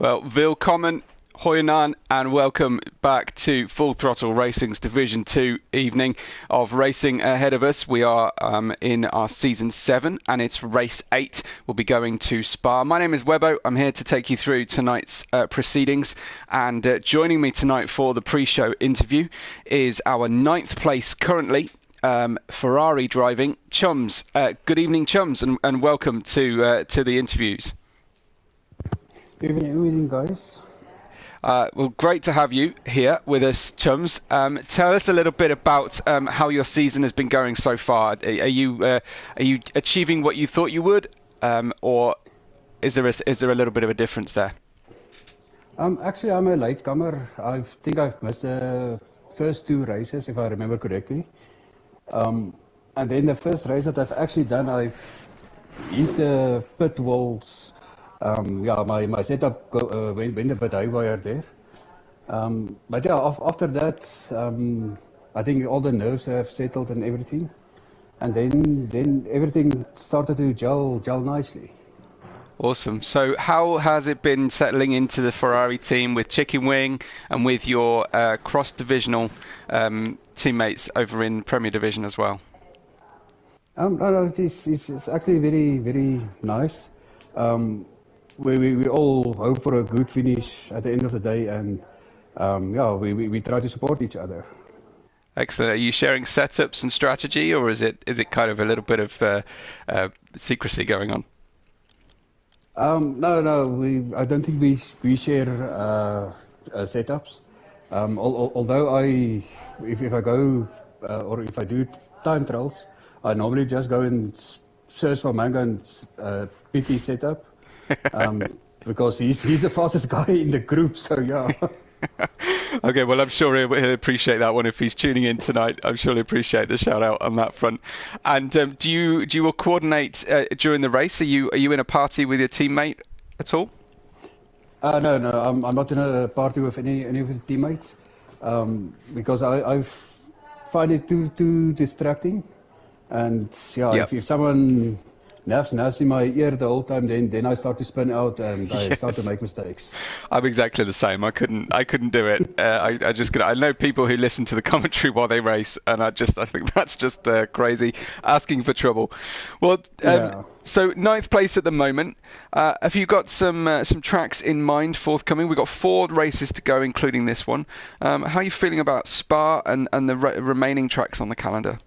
Well, willkommen, Hoyanan, and welcome back to Full Throttle Racing's Division 2 evening of racing ahead of us. We are in our Season 7 and it's Race 8. We'll be going to Spa. My name is Webbo. I'm here to take you through tonight's proceedings, and joining me tonight for the pre-show interview is our 9th place currently Ferrari driving Chums. Good evening, Chums, and welcome to the interviews. Evening, guys. Well, great to have you here with us, Chums. Tell us a little bit about how your season has been going so far. Are you achieving what you thought you would, or is there a little bit of a difference there? Actually, I'm a latecomer. I think I've missed the first 2 races, if I remember correctly. And then the first race that I've actually done, I've hit the pit walls. My setup went a bit haywire there. But yeah, after that, I think all the nerves have settled and everything. And then everything started to gel nicely. Awesome. So how has it been settling into the Ferrari team with Chicken Wing and with your cross-divisional teammates over in Premier Division as well? No, it's actually very, very nice. We all hope for a good finish at the end of the day, and we try to support each other. Excellent. Are you sharing setups and strategy, or is it kind of a little bit of secrecy going on? No. I don't think we share setups. Although if I go or if I do time trials, I normally just go and search for Mango and PP setup. Because he's the fastest guy in the group, so yeah. Okay, well, I'm sure he'll appreciate that one if he's tuning in tonight. I'm sure he'll appreciate the shout out on that front. And do you all coordinate during the race? Are you in a party with your teammate at all? No, I'm not in a party with any of the teammates, because I find it too distracting. And if someone naps in my ear the whole time, then I start to spin out and I start to make mistakes. I'm exactly the same. I couldn't do it. I know people who listen to the commentary while they race, and I think that's just crazy, asking for trouble. Well, so 9th place at the moment. Have you got some tracks in mind forthcoming? We've got 4 races to go, including this one. How are you feeling about Spa and the remaining tracks on the calendar?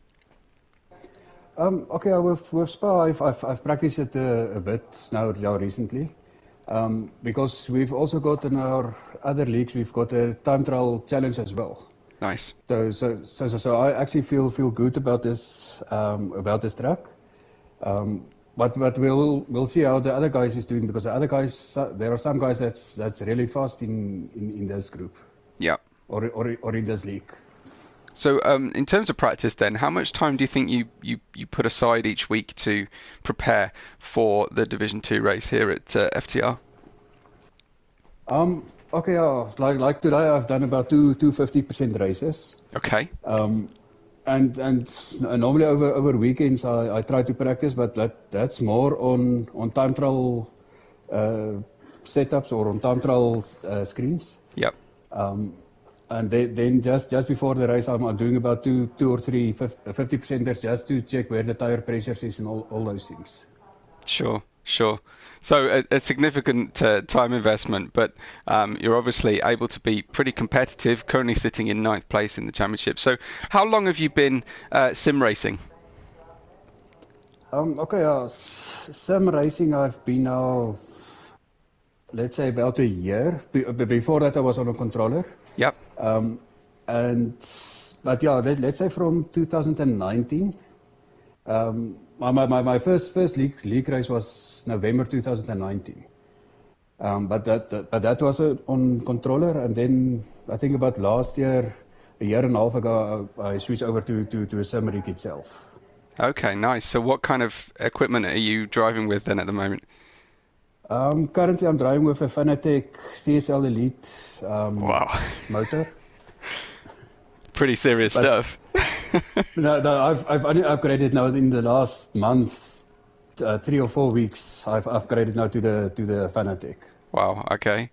With Spa, I've practiced it a bit now recently, because we've also got in our other leagues, we've got a time trial challenge as well. Nice. So I actually feel good about this track, but we'll see how the other guys is doing, because the other guys, there are some guys that's really fast in this group. Yeah. Or in this league. So in terms of practice then, how much time do you think you put aside each week to prepare for the Division 2 race here at FTR? Like today I've done about 50% races. Okay. And normally over weekends I try to practice, but that's more on time trial setups or on time trial screens. Yep. And then just before the race, I'm doing about 2 or 3 50%ers just to check where the tire pressures is and all those things. Sure. So a significant time investment, but you're obviously able to be pretty competitive, currently sitting in 9th place in the championship. So how long have you been sim racing? Sim racing I've been now, let's say about a year. Before that I was on a controller. Yep. But let's say from 2019. My first league race was November 2019. But that was on controller, and then I think about last year, a year and a half ago, I switched over to a sim rig itself. Okay, nice. So what kind of equipment are you driving with then at the moment? Currently, I'm driving with a Fanatec CSL Elite Wow. motor. Pretty serious stuff. No, I've only upgraded now in the last month, 3 or 4 weeks. I've upgraded now to the Fanatec. Wow. Okay.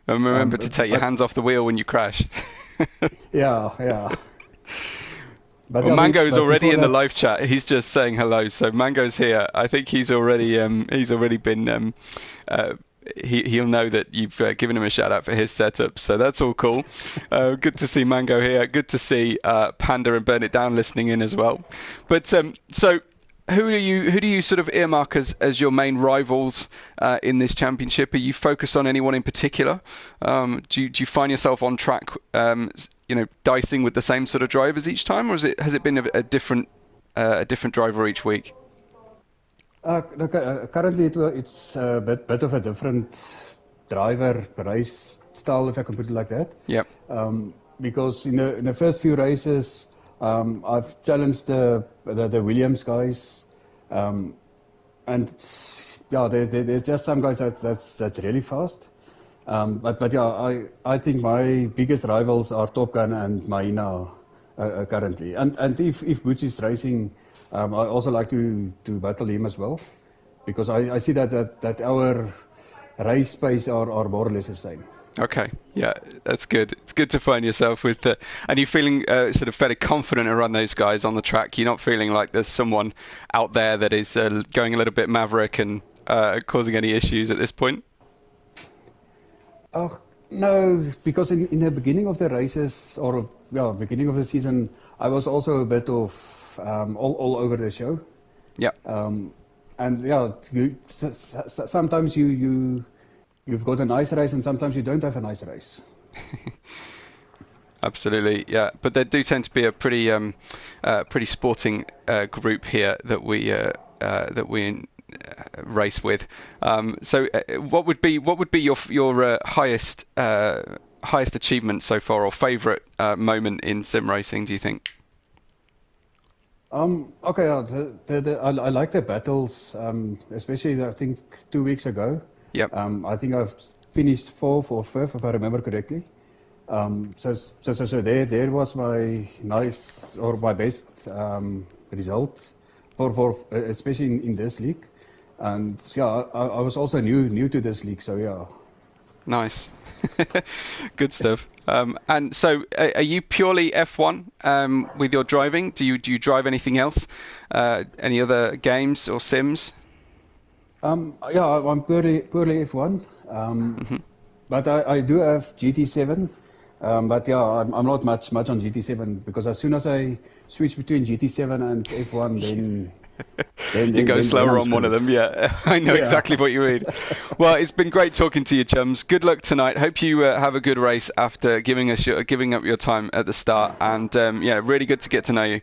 And remember to take your But hands off the wheel when you crash. yeah. But Well, yeah, Mango's but already before in the that, live chat. He's just saying hello. So Mango's here. I think he's already been uh, he'll know that you've given him a shout out for his setup. So that's all cool. Good to see Mango here. Good to see Panda and Burn It Down listening in as well. But so who do you sort of earmark as your main rivals in this championship? Are you focused on anyone in particular? Do you find yourself on track, dicing with the same sort of drivers each time, or has it been a different driver each week? look, currently it's a bit of a different driver race style, if I can put it like that. Yep. Because in the first few races, I've challenged the Williams guys, and yeah, there's just some guys that's really fast. But yeah, I think my biggest rivals are Top Gun and Maina currently. And if Butch is racing, I also like to battle him as well, because I see that our race pace are more or less the same. Okay, yeah, that's good. It's good to find yourself with, and you're feeling sort of fairly confident around those guys on the track. You're not feeling like there's someone out there that is going a little bit maverick and causing any issues at this point. Oh, no, because in the beginning of the races, or yeah, beginning of the season, I was also a bit of all over the show. Yeah. And yeah, sometimes you've got a nice race, and sometimes you don't have a nice race. Absolutely, yeah. But there do tend to be a pretty sporting group here that we race with. So, what would be your highest achievement so far, or favourite moment in sim racing? Do you think? Okay, yeah, I like the battles, especially I think 2 weeks ago. Yep. I think I've finished fourth or fifth, if I remember correctly. So there was my nice or my best result for especially in this league. And yeah, I was also new to this league, so yeah. Nice. Good stuff. And so, are you purely F1 with your driving? Do you drive anything else? Any other games or sims? Yeah, I'm purely F1. But I do have GT7. But yeah, I'm not much on GT7, because as soon as I switch between GT7 and F1, You go then slower I'm on one of screwed. them, yeah. I know Yeah. exactly what you mean. Well, it's been great talking to you, chums. Good luck tonight. Hope you have a good race after giving up your time at the start. And yeah, really good to get to know you.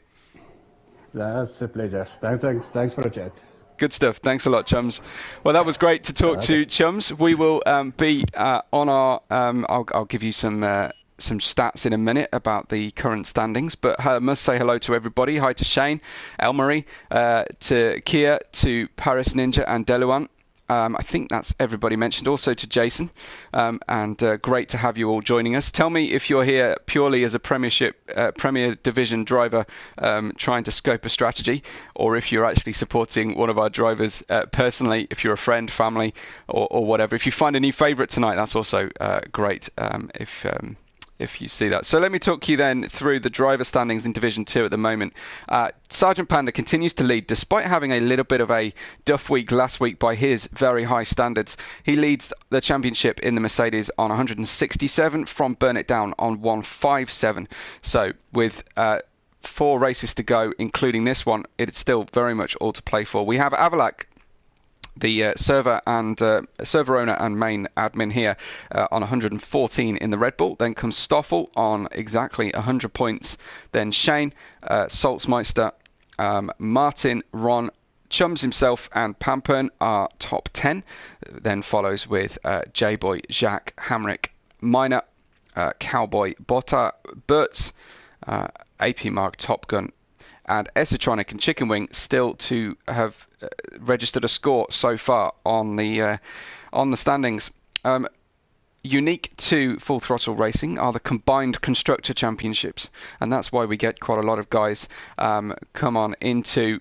That's a pleasure. Thanks for the chat. Good stuff. Thanks a lot, chums. Well, that was great to talk Okay. to, chums. We will be on our. I'll give you some stats in a minute about the current standings, but I must say hello to everybody. Hi to Shane, Elmarie, to Kia, to Paris Ninja and Deluan. I think that's everybody mentioned. Also to Jason, and great to have you all joining us. Tell me if you're here purely as a Premier Division driver trying to scope a strategy, or if you're actually supporting one of our drivers personally, if you're a friend, family, or whatever. If you find a new favourite tonight, that's also great. If you see that. So let me talk you then through the driver standings in Division 2 at the moment. Sergeant Panda continues to lead despite having a little bit of a duff week last week by his very high standards. He leads the championship in the Mercedes on 167 from Burn It Down on 157. So with 4 races to go, including this one, it's still very much all to play for. We have Avalak, the server owner and main admin here, on 114 in the Red Bull. Then comes Stoffel on exactly 100 points. Then Shane, Salzmeister, Martin, Ron, Chums himself and Pampern are top 10. Then follows with J-Boy, Jacques, Hamrick, Miner, Cowboy, Botta, Burtz, AP Mark, Top Gun, and Esitronic and Chicken Wing still to have registered a score so far on the standings. Unique to Full Throttle Racing are the combined constructor championships, and that's why we get quite a lot of guys come on into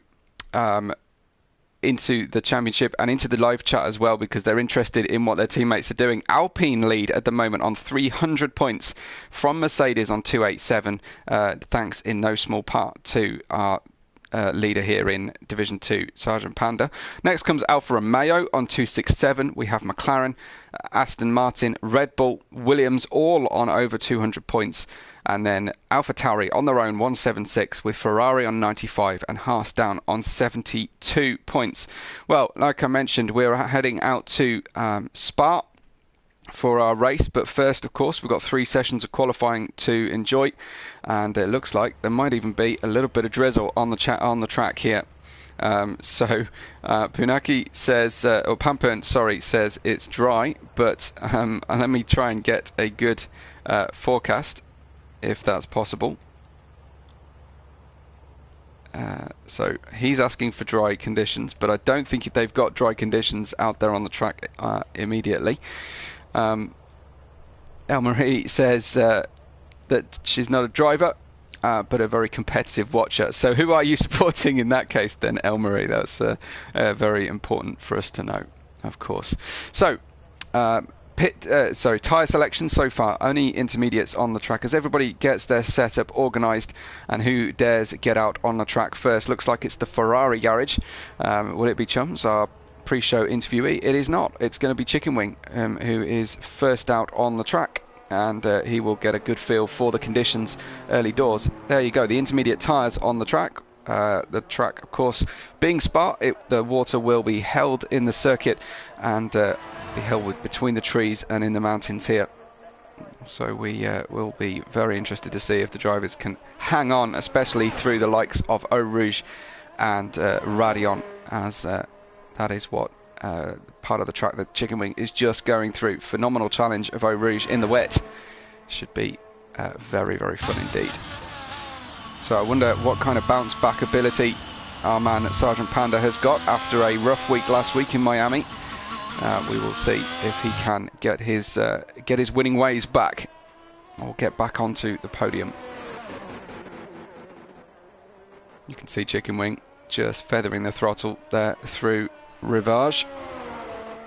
into the championship and into the live chat as well, because they're interested in what their teammates are doing. Alpine lead at the moment on 300 points from Mercedes on 287, thanks in no small part to our leader here in Division 2, Sergeant Panda. Next comes Alfa Romeo on 267. We have McLaren, Aston Martin, Red Bull, Williams, all on over 200 points. And then AlphaTauri on their own 176, with Ferrari on 95 and Haas down on 72 points. Well, like I mentioned, we're heading out to Spa for our race, but first, of course, we've got 3 sessions of qualifying to enjoy, and it looks like there might even be a little bit of drizzle on the track here. So Punaki says, or Pampern, sorry, says it's dry, but let me try and get a good forecast, if that's possible. So he's asking for dry conditions, but I don't think they've got dry conditions out there on the track immediately. El-Marie says that she's not a driver, but a very competitive watcher. So who are you supporting in that case then, El-Marie? That's very important for us to know, of course. So tyre selection so far, only intermediates on the track as everybody gets their setup organised, and who dares get out on the track first. Looks like it's the Ferrari garage. Will it be Chums, our pre-show interviewee? It is not. It's going to be Chicken Wing, who is first out on the track, and he will get a good feel for the conditions early doors. There you go, the intermediate tyres on the track. The track, of course, being Spa, the water will be held in the circuit and be held between the trees and in the mountains here. So we will be very interested to see if the drivers can hang on, especially through the likes of Eau Rouge and Radion, as that is what part of the track that Chicken Wing is just going through. Phenomenal challenge of Eau Rouge in the wet. Should be very, very fun indeed. So I wonder what kind of bounce back ability our man Sergeant Panda has got after a rough week last week in Miami. We will see if he can get his winning ways back, or get back onto the podium. You can see Chicken Wing just feathering the throttle there through Rivage.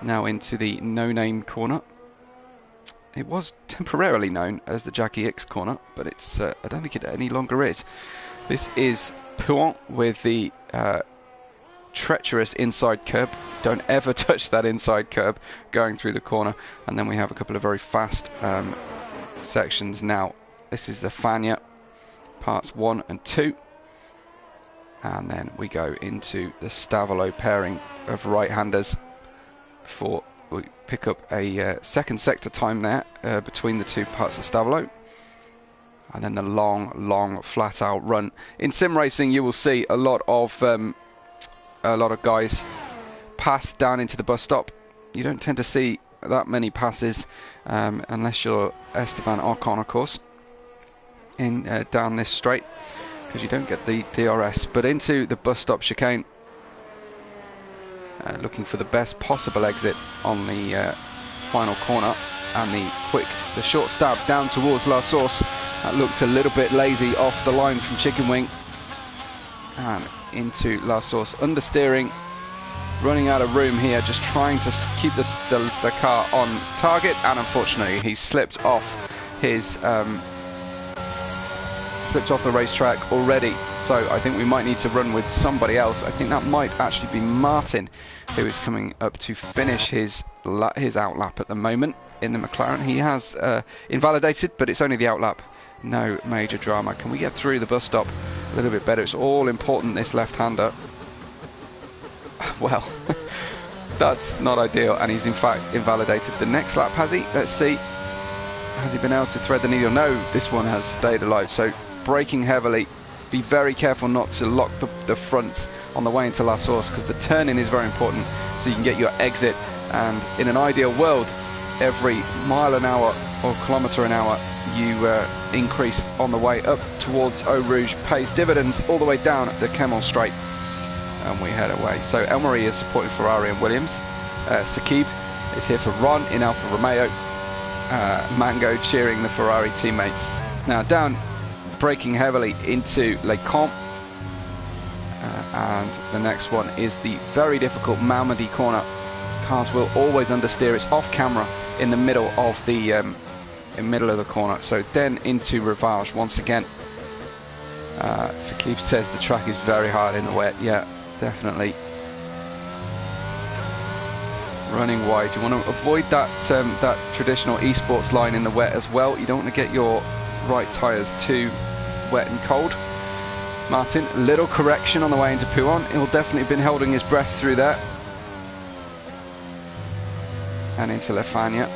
Now into the no-name corner. It was temporarily known as the Jackie X corner, but it's I don't think it any longer is. This is Pouin with the treacherous inside curb. Don't ever touch that inside curb going through the corner. And then we have a couple of very fast sections now. This is the Fania, parts 1 and 2. And then we go into the Stavolo pairing of right-handers before we pick up a second sector time there between the two parts of Stavolo. And then the long flat-out run. In sim racing, you will see a lot of guys pass down into the bus stop. You don't tend to see that many passes unless you're Esteban Ocon, of course, in down this straight, because you don't get the DRS. But into the bus stop chicane, looking for the best possible exit on the final corner, and the short stab down towards La Source. That looked a little bit lazy off the line from Chicken Wing, and into La Source understeering, running out of room here, just trying to keep the car on target, and unfortunately he slipped off the racetrack already. So I think we might need to run with somebody else. I think that might actually be Martin, who is coming up to finish his outlap at the moment in the McLaren. He has invalidated, but it's only the outlap. No major drama. Can we get through the bus stop a little bit better? It's all important, this left-hander. Well, that's not ideal, and he's in fact invalidated. The next lap, has he? Let's see. Has he been able to thread the needle? No, this one has stayed alive. So braking heavily. Be very careful not to lock the fronts on the way into La Source, because the turning is very important, so you can get your exit. And in an ideal world, every mile an hour or kilometre an hour you increase on the way up towards Eau Rouge pays dividends all the way down the Kemmel Straight, and we head away. So El-Marie is supporting Ferrari and Williams. Sakib is here for Ron in Alfa Romeo. Mango cheering the Ferrari teammates. Now down, braking heavily into Les Camps. And the next one is the very difficult Malmedy corner. Cars will always understeer. It's off camera in the middle of the corner. So then into Rivage once again. Sakib says the track is very hard in the wet. Yeah, definitely. Running wide. You want to avoid that that traditional esports line in the wet as well. You don't want to get your right tyres too wet and cold. Martin, little correction on the way into Pouhon. He'll definitely have been holding his breath through that. And into Lefania.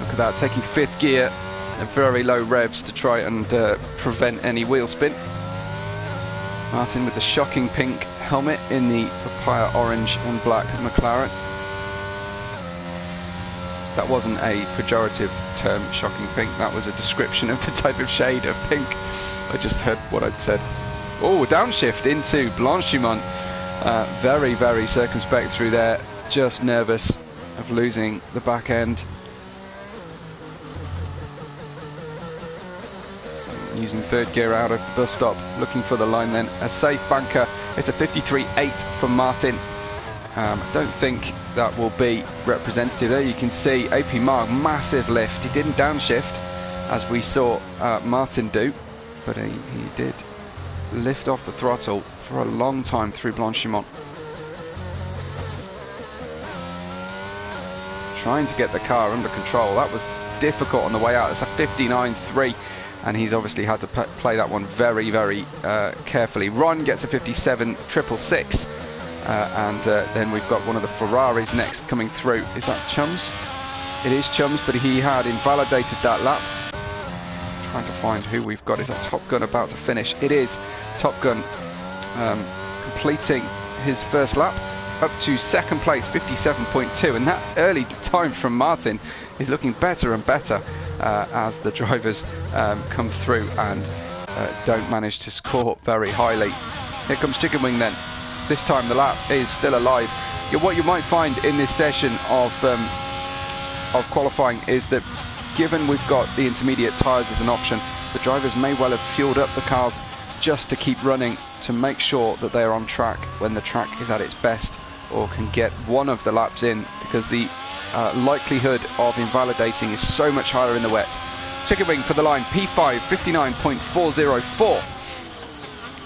Look at that, taking 5th gear at very low revs to try and prevent any wheel spin. Martin with the shocking pink helmet in the papaya orange and black McLaren. That wasn't a pejorative term, shocking pink. That was a description of the type of shade of pink. I just heard what I'd said. Oh, downshift into Blanchimont. Very, very circumspect through there. Just nervous of losing the back end. Using 3rd gear out of the bus stop, looking for the line then. A safe banker. It's a 53.8 from Martin. I don't think that will be representative. There you can see AP Marg, massive lift. He didn't downshift as we saw Martin do, but he did lift off the throttle for a long time through Blanchimont. Trying to get the car under control. That was difficult on the way out. It's a 59.3. And he's obviously had to play that one very, very carefully. Ron gets a 57.666. And then we've got one of the Ferraris next coming through. Is that Chums? It is Chums, but he had invalidated that lap. Trying to find who we've got. Is that Top Gun about to finish? It is Top Gun completing his first lap up to 2nd place, 57.2. And that early time from Martin is looking better and better as the drivers come through and don't manage to score very highly. Here comes Chicken Wing then. This time the lap is still alive. What you might find in this session of qualifying is that given we've got the intermediate tyres as an option, the drivers may well have fueled up the cars just to keep running to make sure that they're on track when the track is at its best, or can get one of the laps in, because the likelihood of invalidating is so much higher in the wet. Chicken Wing for the line, P5, 59.404.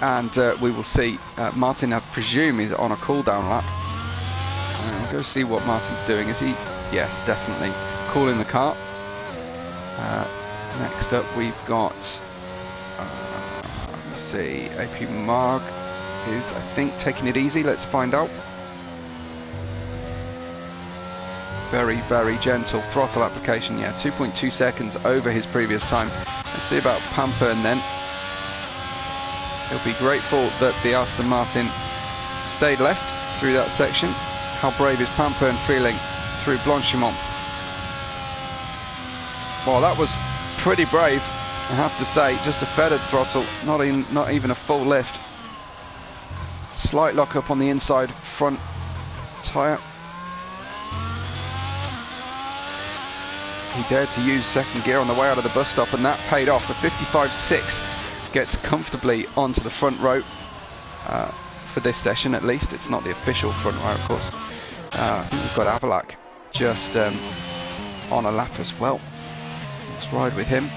And we will see Martin, I presume, is on a cool-down lap. We'll go see what Martin's doing. Is he? Yes, definitely. Cooling the car. Next up, we've got, let's see, AP Marg is, I think, taking it easy. Let's find out. Very, very gentle throttle application. Yeah, 2.2 seconds over his previous time. Let's see about Pampern then. He'll be grateful that the Aston Martin stayed left through that section. How brave is Pampern feeling through Blanchimont? Well, that was pretty brave, I have to say. Just a feathered throttle, not even a full lift. Slight lock up on the inside front tyre. He dared to use 2nd gear on the way out of the bus stop, and that paid off. The 55.6 gets comfortably onto the front row for this session, at least. It's not the official front row, of course. I think we've got Avalac just on a lap as well. Let's ride with him.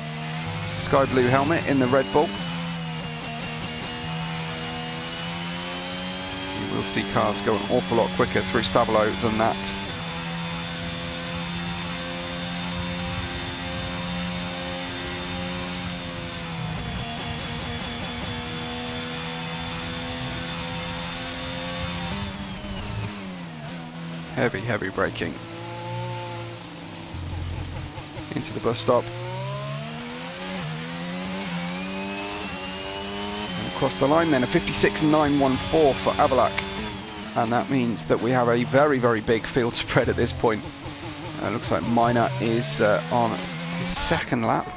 Sky blue helmet in the Red Bull. You will see cars go an awful lot quicker through Stabilo than that. Heavy, heavy braking. Into the bus stop. And across the line then, a 56.914 for Avalac. And that means that we have a very, very big field spread at this point. Looks like Minor is on his 2nd lap.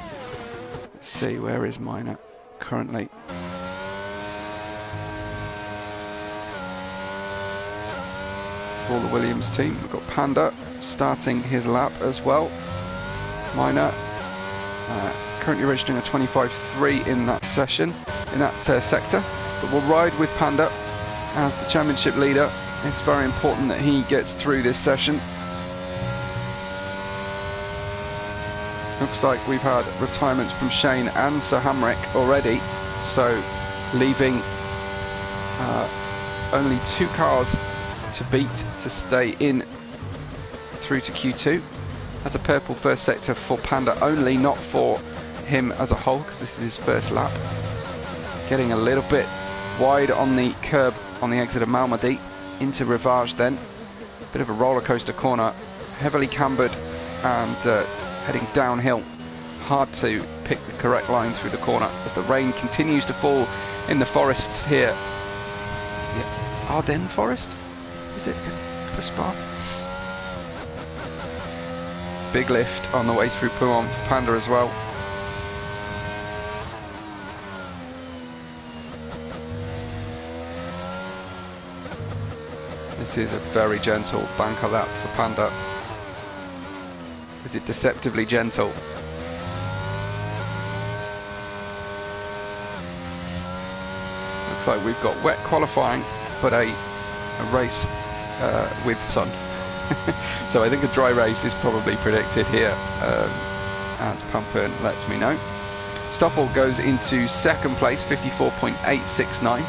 Let's see, where is Minor currently? All the Williams team. We've got Panda starting his lap as well. Minor currently registering a 25.3 in that session, in that sector. But we'll ride with Panda as the championship leader. It's very important that he gets through this session. Looks like we've had retirements from Shane and Sir Hamrick already, so leaving only 2 cars to beat to stay in through to Q2. That's a purple first sector for Panda only, not for him as a whole, because this is his first lap. Getting a little bit wide on the curb on the exit of Malmedy into Rivage then. Bit of a roller coaster corner, heavily cambered and heading downhill. Hard to pick the correct line through the corner as the rain continues to fall in the forests here. It's the Ardennes forest? Is it for Spa? Big lift on the way through Pouhon for Panda as well. This is a very gentle banker lap for Panda. Is it deceptively gentle? Looks like we've got wet qualifying, but a race with sun. So I think a dry race is probably predicted here, as Pampern lets me know. Stoffel goes into second place, 54.869.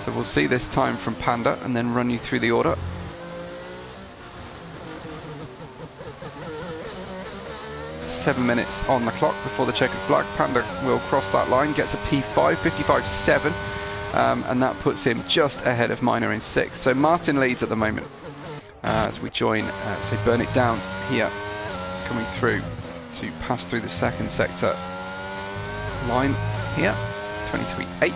So we'll see this time from Panda and then run you through the order. Seven minutes on the clock before the checkered flag. Panda will cross that line, gets a P5, 55.7, and that puts him just ahead of Minor in 6th. So Martin leads at the moment as we join, say, Burn It Down here, coming through to pass through the second sector line here, 23.8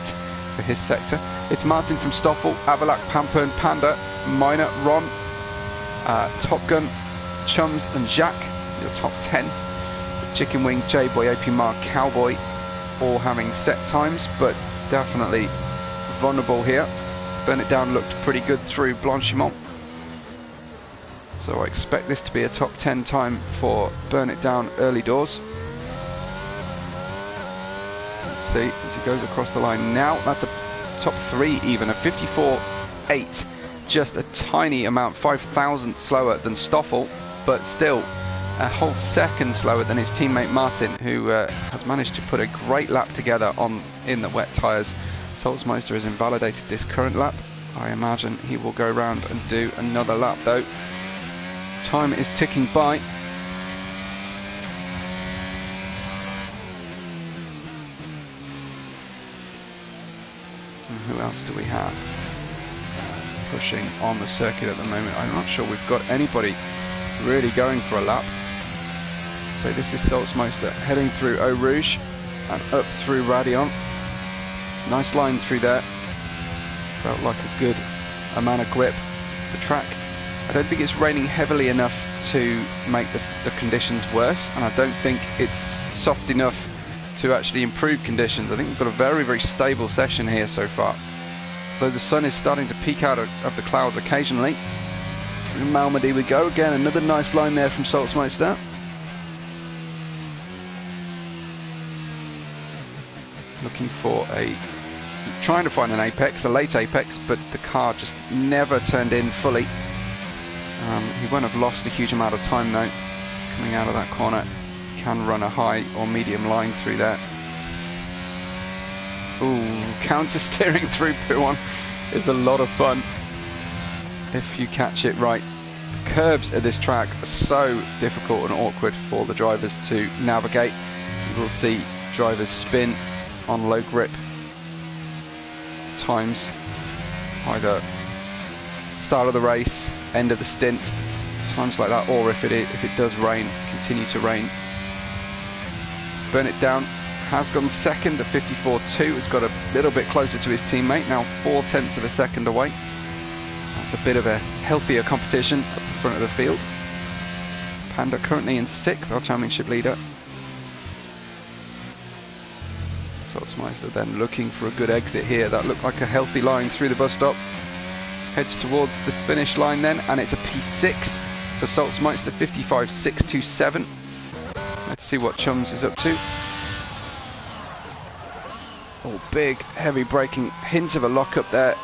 for his sector. It's Martin from Stoffel, Avalak, Pampern, Panda, Minor, Ron, Top Gun, Chums and Jacques, your top 10. Chicken Wing, J-Boy, AP Mark, Cowboy, all having set times, but definitely vulnerable here. Burn It Down looked pretty good through Blanchimont. So I expect this to be a top 10 time for Burn It Down early doors. Let's see as he goes across the line now. That's a top 3 even, a 54.8. Just a tiny amount, 5,000 slower than Stoffel, but still a whole second slower than his teammate Martin, who has managed to put a great lap together in the wet tyres. Salzmeister has invalidated this current lap. I imagine he will go around and do another lap though. Time is ticking by. And who else do we have pushing on the circuit at the moment? I'm not sure we've got anybody really going for a lap. So this is Salzmeister heading through Eau Rouge and up through Radion. Nice line through there. Felt like a good amount of grip. The track, I don't think it's raining heavily enough to make the conditions worse, and I don't think it's soft enough to actually improve conditions. I think we've got a very, very stable session here so far. Though the sun is starting to peek out of the clouds occasionally. Through Malmedy we go again, another nice line there from Salzmeister. Looking for trying to find an apex, a late apex, but the car just never turned in fully. He won't have lost a huge amount of time though. Coming out of that corner, can run a high or medium line through there. Ooh, counter steering through Pouhon is a lot of fun if you catch it right. The curbs at this track are so difficult and awkward for the drivers to navigate. You will see drivers spin on low grip times, either start of the race, end of the stint, times like that, or if it does rain, continue to rain. Burn It Down has gone second at 54.2. It's got a little bit closer to his teammate, now 0.4 of a second away. That's a bit of a healthier competition at the front of the field. Panda currently in 6th, our championship leader. Salzmeister then looking for a good exit here. That looked like a healthy line through the bus stop. Heads towards the finish line then, and it's a P6 for Salzmeister, 55.627. Let's see what Chums is up to. Oh, big, heavy braking, hint of a lock-up there.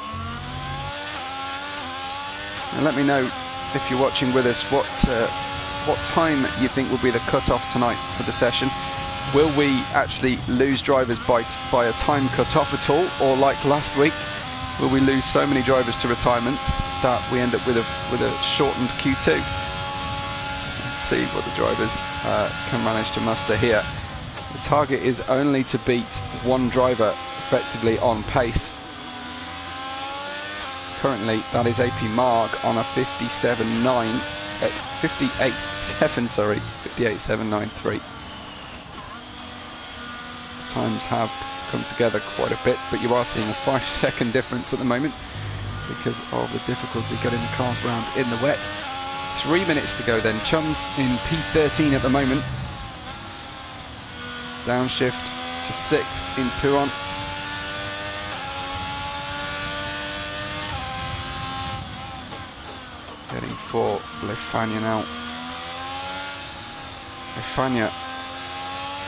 And let me know, if you're watching with us, what time you think will be the cut-off tonight for the session. Will we actually lose drivers by a time cut-off at all, or like last week, will we lose so many drivers to retirements that we end up with a shortened Q2? Let's see what the drivers can manage to muster here. The target is only to beat one driver effectively on pace. Currently, that is AP Marg on a 58.793. Times have come together quite a bit, but you are seeing a 5-second difference at the moment because of the difficulty getting the cars round in the wet. 3 minutes to go then. Chums in P13 at the moment. Downshift to 6th in Puron. Getting for Lefania now. Lefania,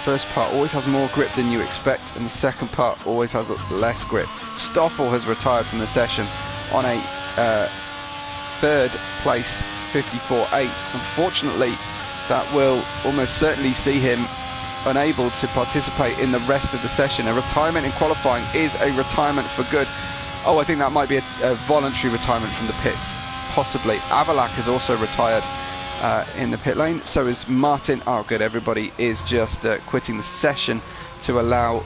first part always has more grip than you expect, and the second part always has less grip. Stoffel has retired from the session on a third place 54.8. Unfortunately, that will almost certainly see him unable to participate in the rest of the session. A retirement in qualifying is a retirement for good. Oh, I think that might be a voluntary retirement from the pits, possibly. Avalak has also retired in the pit lane, so is Martin. Oh good, everybody is just quitting the session to allow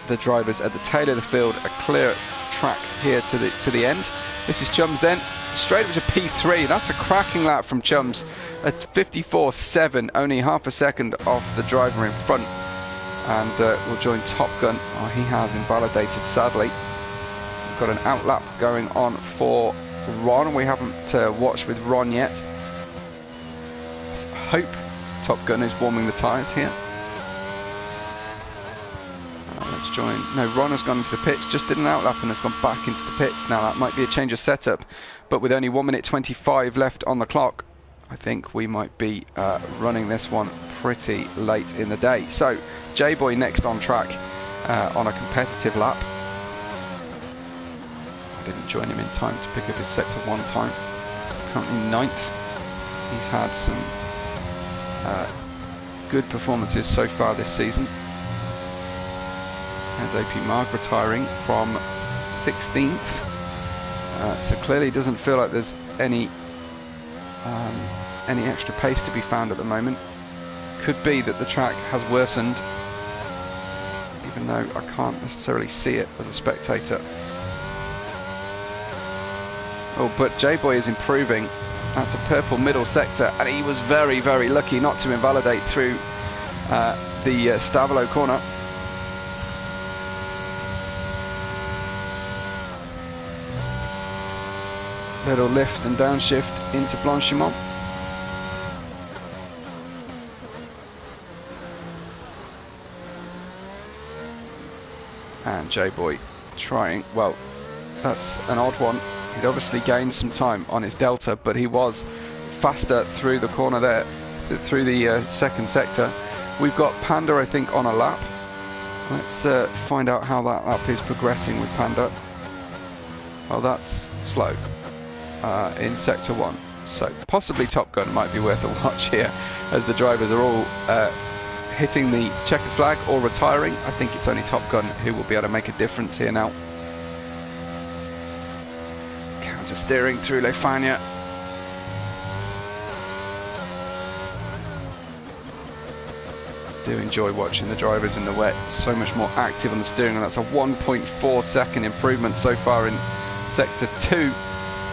the drivers at the tail of the field a clear track here to the end. This is Chums then, straight up to P3. That's a cracking lap from Chums at 54.7, only half a second off the driver in front, and will join Top Gun. Oh, he has invalidated, sadly. We've got an outlap going on for Ron. We haven't watched with Ron yet. Hope Top Gun is warming the tyres here. Let's join. No, Ron has gone into the pits, just did an outlap and has gone back into the pits. Now that might be a change of setup, but with only 1 minute 25 left on the clock, I think we might be running this one pretty late in the day. So J-Boy next on track on a competitive lap. I didn't join him in time to pick up his sector 1 time. Currently 9th. He's had some good performances so far this season. As AP Marg retiring from 16th, so clearly doesn't feel like there's any extra pace to be found at the moment. Could be that the track has worsened, even though I can't necessarily see it as a spectator. Oh, but J-Boy is improving. That's a purple middle sector, and he was very, very lucky not to invalidate through the Stavolo corner. Little lift and downshift into Blanchimont. And J-Boy trying, well, that's an odd one. He'd obviously gained some time on his Delta, but he was faster through the corner there, through the second sector. We've got Panda, I think, on a lap. Let's find out how that lap is progressing with Panda. Oh, that's slow in sector 1. So possibly Top Gun might be worth a watch here, as the drivers are all hitting the checkered flag or retiring. I think it's only Top Gun who will be able to make a difference here now. Counter steering through Lefania. Do enjoy watching the drivers in the wet. So much more active on the steering, and that's a 1.4 second improvement so far in sector 2,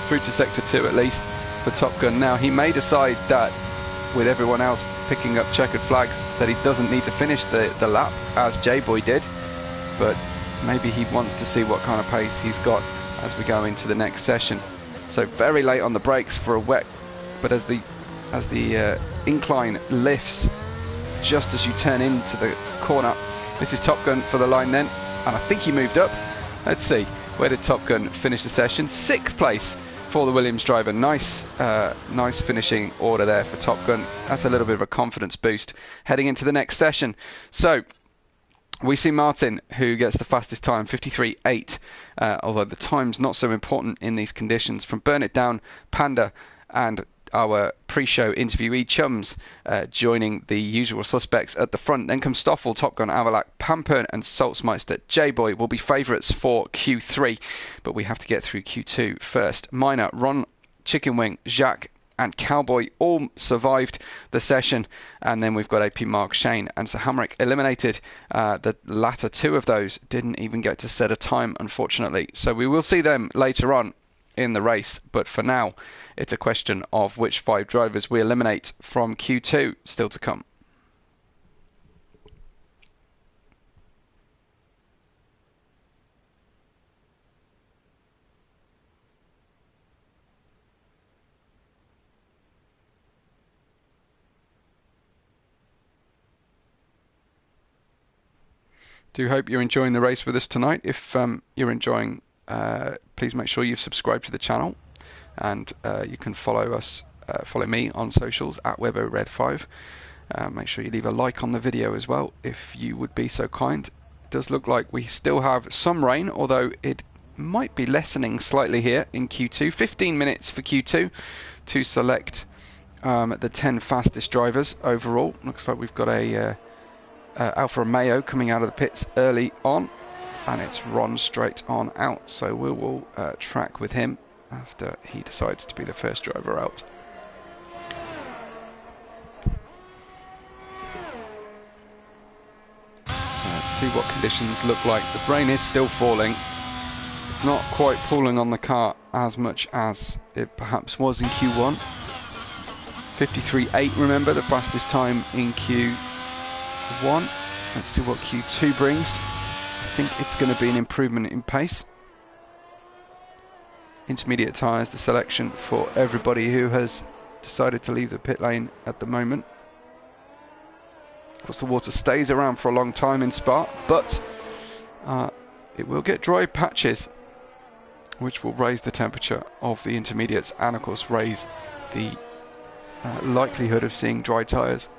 through to sector 2 at least, for Top Gun. Now he may decide that, with everyone else picking up checkered flags, that he doesn't need to finish the lap as J-Boy did, but maybe he wants to see what kind of pace he's got as we go into the next session. So very late on the brakes for a wet, but as the incline lifts just as you turn into the corner. This is Top Gun for the line then, and I think he moved up. Let's see, where did Top Gun finish the session? 6th place for the Williams driver. Nice finishing order there for Top Gun. That's a little bit of a confidence boost heading into the next session. So We see Martin, who gets the fastest time, 53.8, although the time's not so important in these conditions. From Burn It Down, Panda, and our pre-show interviewee chums joining the usual suspects at the front. Then comes Stoffel, Top Gun, Avalak, Pampern and Saltzmeister. J-Boy will be favourites for Q3, but we have to get through Q2 first. Minor, Ron, Chicken Wing, Jacques and Cowboy all survived the session, and then we've got AP Mark, Shane and Sir Hamrick eliminated. The latter two of those didn't even get to set a time, unfortunately, so we will see them later on in the race, but for now it's a question of which 5 drivers we eliminate from Q2 still to come. Do hope you're enjoying the race with us tonight. If you're enjoying, please make sure you've subscribed to the channel, and you can follow us, follow me on socials at WebORed5. Make sure you leave a like on the video as well, if you would be so kind. It does look like we still have some rain, although it might be lessening slightly here in Q2. 15 minutes for Q2 to select the 10 fastest drivers overall. Looks like we've got a Alfa Romeo coming out of the pits early on, and it's Ron straight on out, so we will track with him after he decides to be the first driver out. So let's see what conditions look like. The rain is still falling. It's not quite pulling on the car as much as it perhaps was in Q1. 53.8, remember, the fastest time in Q1. Let's see what Q2 brings. I think it's going to be an improvement in pace. Intermediate tyres, the selection for everybody who has decided to leave the pit lane at the moment. Of course, the water stays around for a long time in Spa, but it will get dry patches, which will raise the temperature of the intermediates and, of course, raise the likelihood of seeing dry tyres.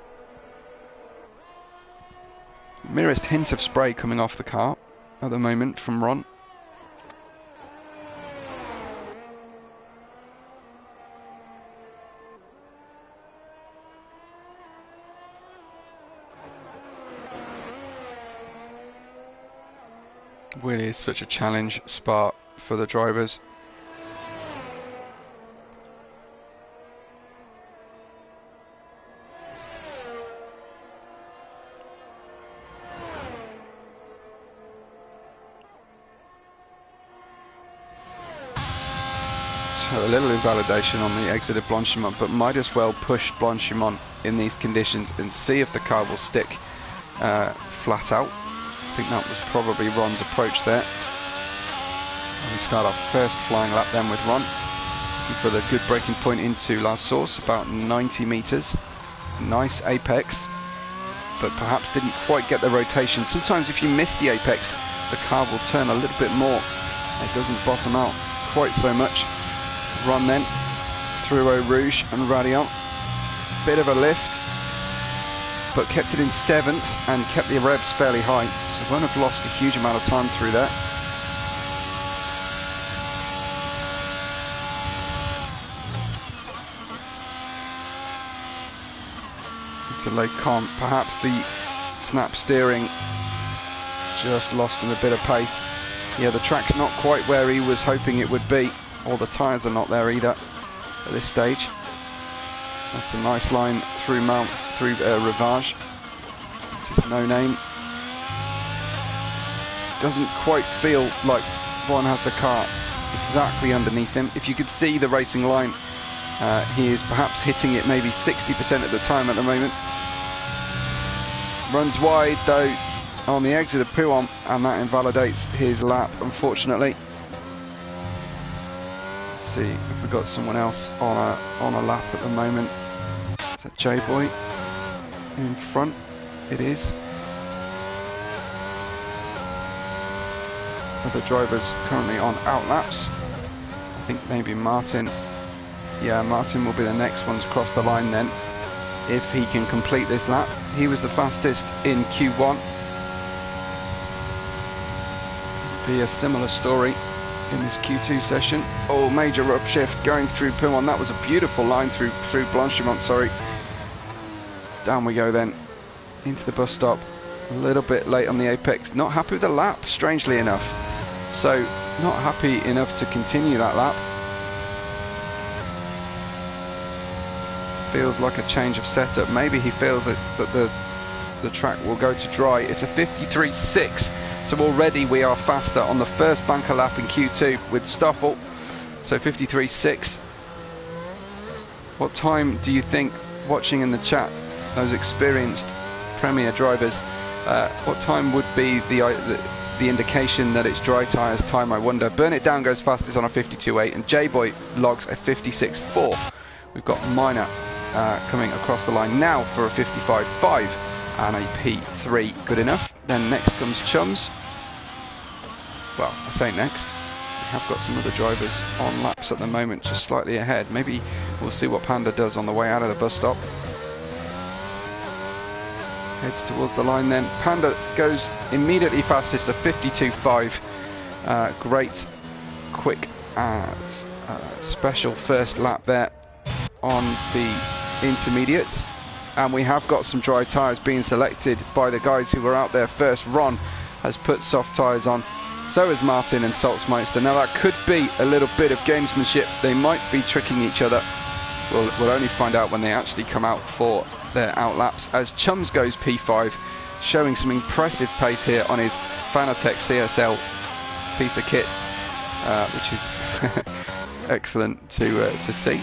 Merest hint of spray coming off the car at the moment from Ron. Really is such a challenge, Spa, for the drivers. A little invalidation on the exit of Blanchimont, but might as well push Blanchimont in these conditions and see if the car will stick flat out. I think that was probably Ron's approach there. And we start our first flying lap then with Ron, looking for the good braking point into La Source, about 90 meters. Nice apex, but perhaps didn't quite get the rotation. Sometimes if you miss the apex, the car will turn a little bit more. It doesn't bottom out quite so much. Ron then through Eau Rouge and Radiant, bit of a lift, but kept it in 7th and kept the revs fairly high, so won't have lost a huge amount of time through there. Into Les Cons, perhaps the snap steering just lost him a bit of pace. Yeah, the track's not quite where he was hoping it would be. All the tyres are not there either at this stage. That's a nice line through Rivage. This is No Name. Doesn't quite feel like Ron has the car exactly underneath him. If you could see the racing line, he is perhaps hitting it maybe 60% of the time at the moment. Runs wide though on the exit of Pouhon, and that invalidates his lap, unfortunately. See if we've got someone else on a lap at the moment. Is that J-Boy in front? It is. Other drivers currently on out laps. I think maybe Martin. Yeah, Martin will be the next one to cross the line then, if he can complete this lap. He was the fastest in Q1. be a similar story in this Q2 session. Oh, major upshift going through Pumon. That was a beautiful line through Blanchimont, sorry. Down we go then, into the bus stop. A little bit late on the apex. Not happy with the lap, strangely enough. So, not happy enough to continue that lap. Feels like a change of setup. Maybe he feels that the track will go to dry. It's a 53.6. So already we are faster on the first banker lap in Q2 with Stoffel. So 53.6. What time do you think, watching in the chat, those experienced Premier drivers, what time would be the indication that it's dry tyres time, I wonder? Burn It Down goes fastest on a 52.8 and J-Boy logs a 56.4. We've got Minor coming across the line now for a 55.5 and a P3. Good enough. Then next comes Chums. Well, I say next. We have got some other drivers on laps at the moment, just slightly ahead. Maybe we'll see what Panda does on the way out of the bus stop. Heads towards the line then. Panda goes immediately fastest, a 52.5. Great, quick, special first lap there on the intermediates. And we have got some dry tyres being selected by the guys who were out there first. Ron has put soft tyres on. So is Martin and Salzmeister. Now that could be a little bit of gamesmanship. They might be tricking each other. We'll only find out when they actually come out for their outlaps. As Chums goes P5, showing some impressive pace here on his Fanatec CSL piece of kit, which is excellent to see.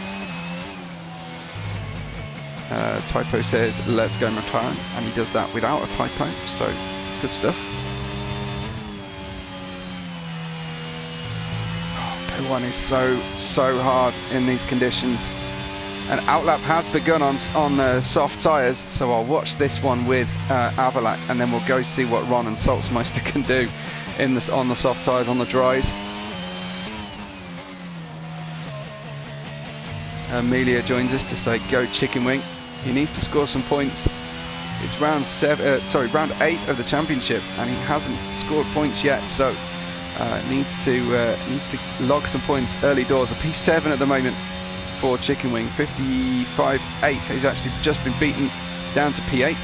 Typo says, let's go McLaren, and he does that without a typo, so good stuff. Oh, P1 is so hard in these conditions. An outlap has begun on soft tyres, so I'll watch this one with Avalac, and then we'll go see what Ron and Salzmeister can do on the soft tyres on the dries. Amelia joins us to say go Chicken Wing. He needs to score some points. It's round 8 of the championship, and he hasn't scored points yet, so needs to log some points early doors. A P7 at the moment for Chicken Wing, 55.8. He's actually just been beaten down to P8.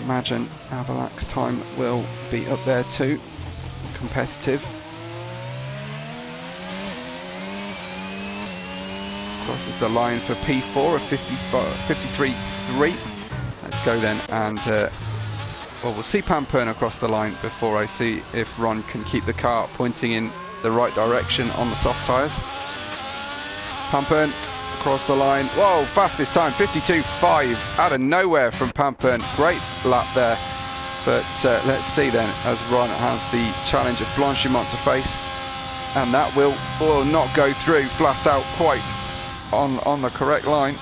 Imagine Avalak's time will be up there too, competitive. Crosses the line for P4 of 53.3. Let's go then, and well, we'll see Pampern across the line before I see if Ron can keep the car pointing in the right direction on the soft tyres. Pampern across the line. Whoa, fastest time, 52.5 out of nowhere from Pampern. Great lap there. But let's see then, as Ron has the challenge of Blanchimont to face, and that will not go through flat out quite on the correct line.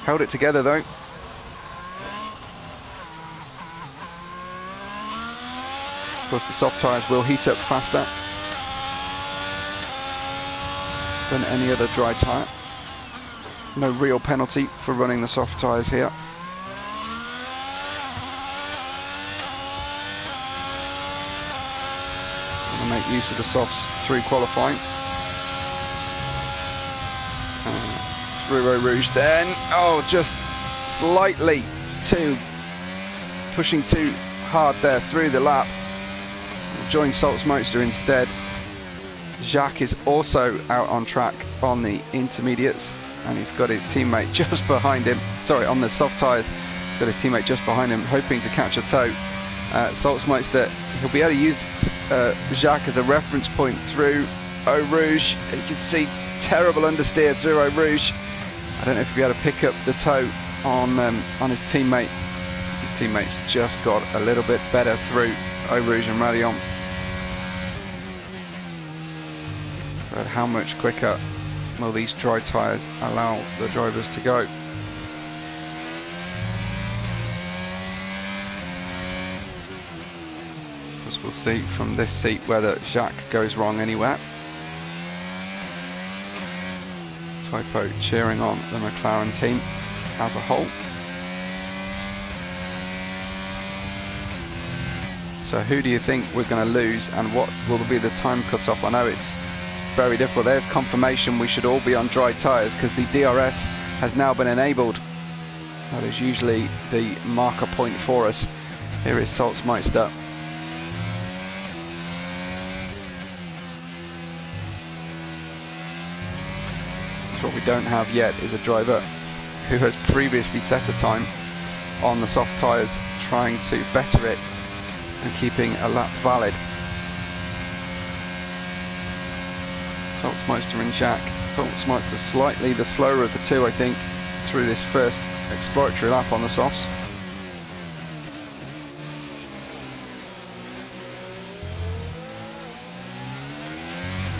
Held it together though. Of course, the soft tyres will heat up faster than any other dry tyre. No real penalty for running the soft tyres here. Gonna make use of the softs through qualifying. Through Eau Rouge then. Oh, just slightly pushing too hard there through the lap. Join Salzmeister instead. Jacques is also out on track on the intermediates, and he's got his teammate just behind him. Sorry, on the soft tyres, he's got his teammate just behind him, hoping to catch a tow. Salzmeister, he'll be able to use Jacques as a reference point through Eau Rouge. You can see terrible understeer through Eau Rouge. I don't know if he'll be able to pick up the tow on his teammate. His teammate's just got a little bit better through Eau Rouge and Radion. But how much quicker will these dry tyres allow the drivers to go? Because we'll see from this seat whether Jacques goes wrong anywhere. Typo cheering on the McLaren team as a whole. So who do you think we're going to lose, and what will be the time cut-off? I know it's very difficult. There's confirmation we should all be on dry tyres because the DRS has now been enabled. That is usually the marker point for us. Here is Salzmeister. What we don't have yet is a driver who has previously set a time on the soft tyres, trying to better it and keeping a lap valid. Salzmeister and Jack. Salzmeister slightly the slower of the two, I think, through this first exploratory lap on the softs.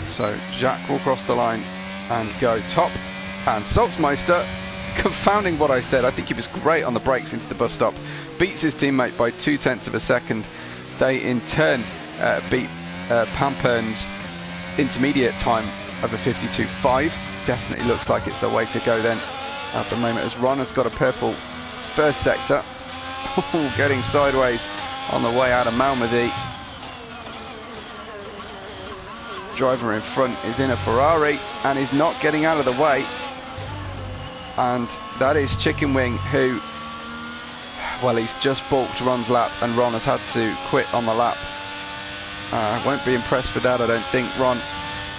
So Jack will cross the line and go top, and Salzmeister, confounding what I said, I think he was great on the brakes into the bus stop, beats his teammate by 0.2 of a second. They in turn beat Pampern's intermediate time of a 52.5. Definitely looks like it's the way to go then at the moment, as Ron has got a purple first sector. Getting sideways on the way out of Malmedy. Driver in front is in a Ferrari and is not getting out of the way, and that is Chicken Wing, who, well, he's just balked Ron's lap and Ron has had to quit on the lap. I won't be impressed with that, I don't think, Ron,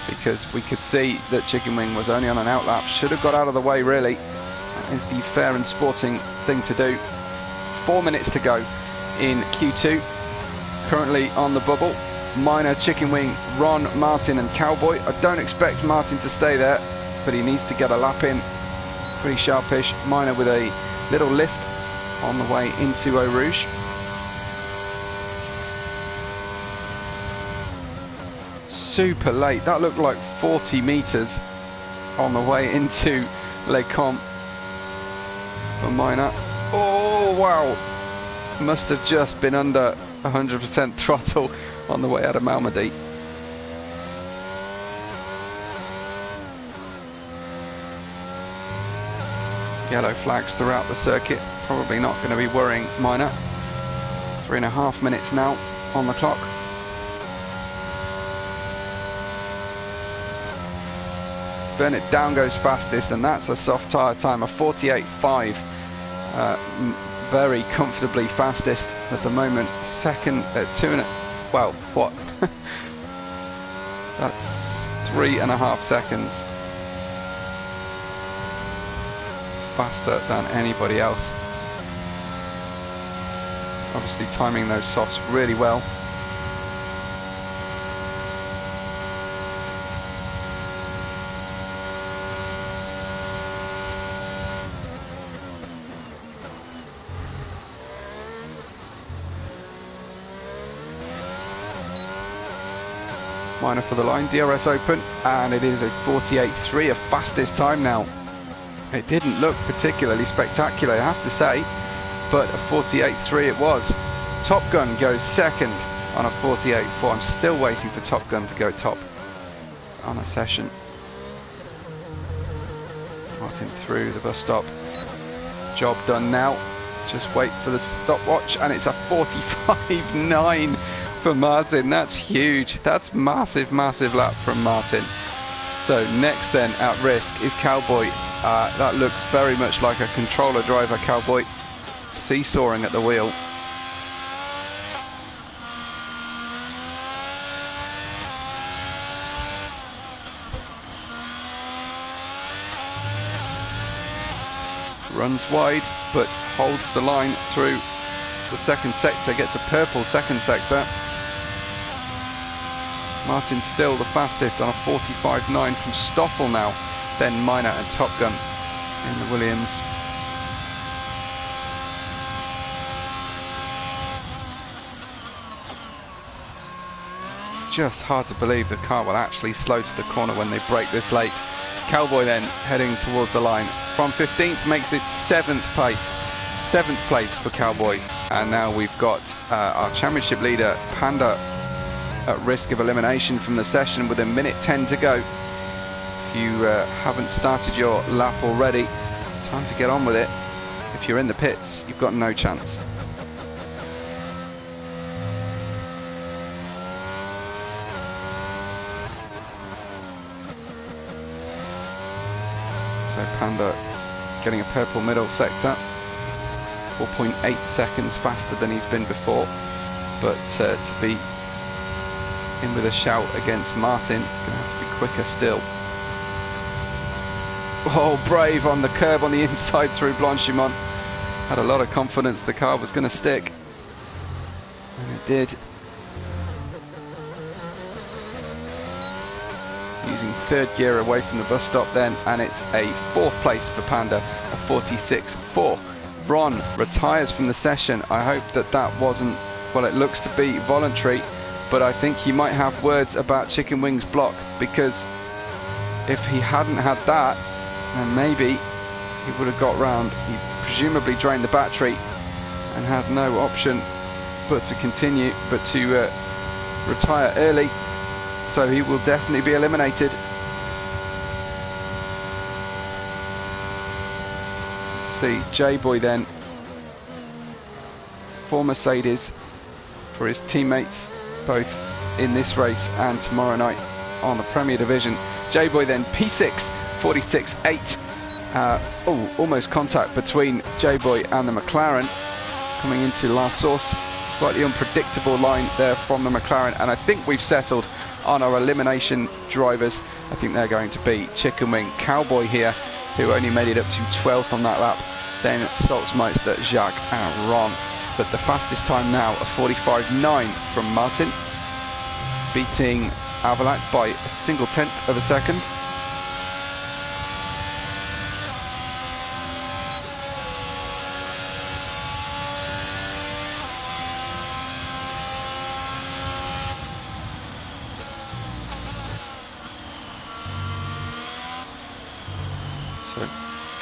because we could see that Chicken Wing was only on an out lap. Should have got out of the way, really. That is the fair and sporting thing to do. 4 minutes to go in Q2. Currently on the bubble, Minor, Chicken Wing, Ron, Martin and Cowboy. I don't expect Martin to stay there, but he needs to get a lap in. Pretty sharpish. Minor with a little lift on the way into Eau Rouge. Super late. That looked like 40 meters on the way into Les Comps for Minor. Oh wow, must have just been under 100% throttle on the way out of Malmedy. Yellow flags throughout the circuit, probably not going to be worrying Minor. 3.5 minutes now on the clock. Bernard Down goes fastest, and that's a soft tyre time of 48.5. Very comfortably fastest at the moment. Second at 2.5. Well, what? That's 3.5 seconds faster than anybody else. Obviously timing those softs really well. Minor for the line, DRS open, and it is a 48.3, a fastest time now. It didn't look particularly spectacular, I have to say, but a 48.3 it was. Top Gun goes second on a 48.4. I'm still waiting for Top Gun to go top on a session. Martin through the bus stop. Job done now. Just wait for the stopwatch, and it's a 45.9 for Martin. That's huge. That's massive, massive lap from Martin. So next then at risk is Cowboy. That looks very much like a controller driver, Cowboy. Seesawing at the wheel. Runs wide, but holds the line through the second sector, gets a purple second sector. Martin's still the fastest on a 45.9 from Stoffel now, then Minor and Top Gun in the Williams. Just hard to believe the car will actually slow to the corner when they brake this late. Cowboy then heading towards the line from 15th, makes it 7th place. 7th place for Cowboy, and now we've got our championship leader Panda at risk of elimination from the session with 1:10 to go. If you haven't started your lap already, it's time to get on with it. If you're in the pits, you've got no chance. So Panda getting a purple middle sector, 4.8 seconds faster than he's been before, but to be in with a shout against Martin, it's going to have to be quicker still. Oh, brave on the curb on the inside through Blanchimont. Had a lot of confidence the car was going to stick, and it did. Using third gear away from the bus stop then, and it's a fourth place for Panda, a 46.4. Ron retires from the session. I hope that that wasn't, well, it looks to be voluntary, but I think he might have words about Chicken Wings block, because if he hadn't had that, then maybe he would have got round. He presumably drained the battery and had no option but to continue, but to retire early. So he will definitely be eliminated. Let's see, J-Boy then, for Mercedes, for his teammates, both in this race and tomorrow night on the Premier Division. J-Boy then P6, 46.8. Oh, almost contact between J-Boy and the McLaren coming into last source. Slightly unpredictable line there from the McLaren, and I think we've settled on our elimination drivers. I think they're going to be Chicken Wing Cowboy here, who only made it up to 12th on that lap, then Salzmeister, Jacques and Ron. But the fastest time now, a 45.9 from Martin, beating Avalac by a single tenth of a second. So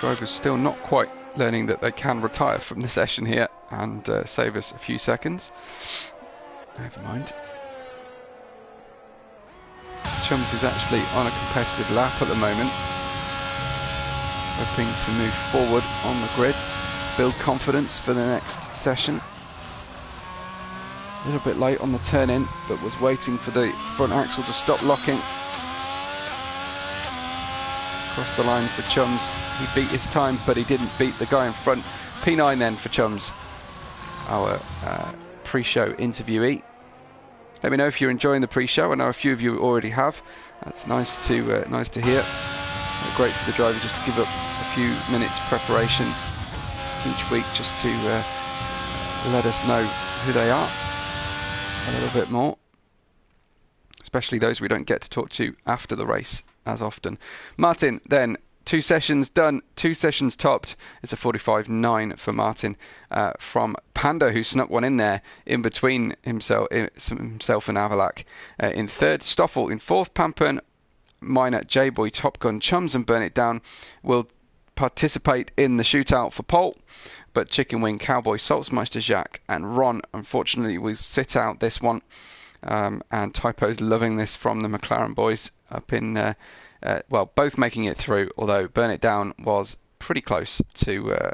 drivers still not quite learning that they can retire from the session here and save us a few seconds. Never mind. Chums is actually on a competitive lap at the moment, hoping to move forward on the grid, build confidence for the next session. A little bit late on the turn in, but was waiting for the front axle to stop locking. Across the line for Chums. He beat his time, but he didn't beat the guy in front. P9 then for Chums, our pre-show interviewee. Let me know if you're enjoying the pre-show. I know a few of you already have. That's nice to hear. Great for the driver just to give up a few minutes preparation each week, just to let us know who they are a little bit more, especially those we don't get to talk to after the race as often. Martin then, 2 sessions done, 2 sessions topped. It's a 45.9 for Martin from Panda, who snuck one in there in between himself and Avalac. In third, Stoffel. In fourth, Pampern, Minor, J-Boy, Top Gun, Chums and Burn It Down will participate in the shootout for pole. But Chicken Wing, Cowboy, Salzmeister, Jacques and Ron, unfortunately, will sit out this one. And Typo's loving this from the McLaren boys up in... well, both making it through, although Burn It Down was pretty close to,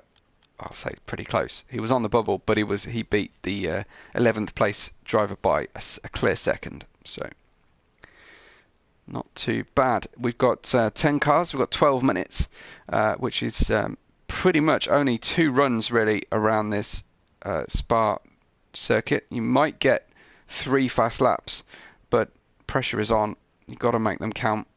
I'll say pretty close. He was on the bubble, but he beat the 11th place driver by a clear second. So not too bad. We've got 10 cars. We've got 12 minutes, which is pretty much only 2 runs really around this Spa circuit. You might get 3 fast laps, but pressure is on. You've got to make them count.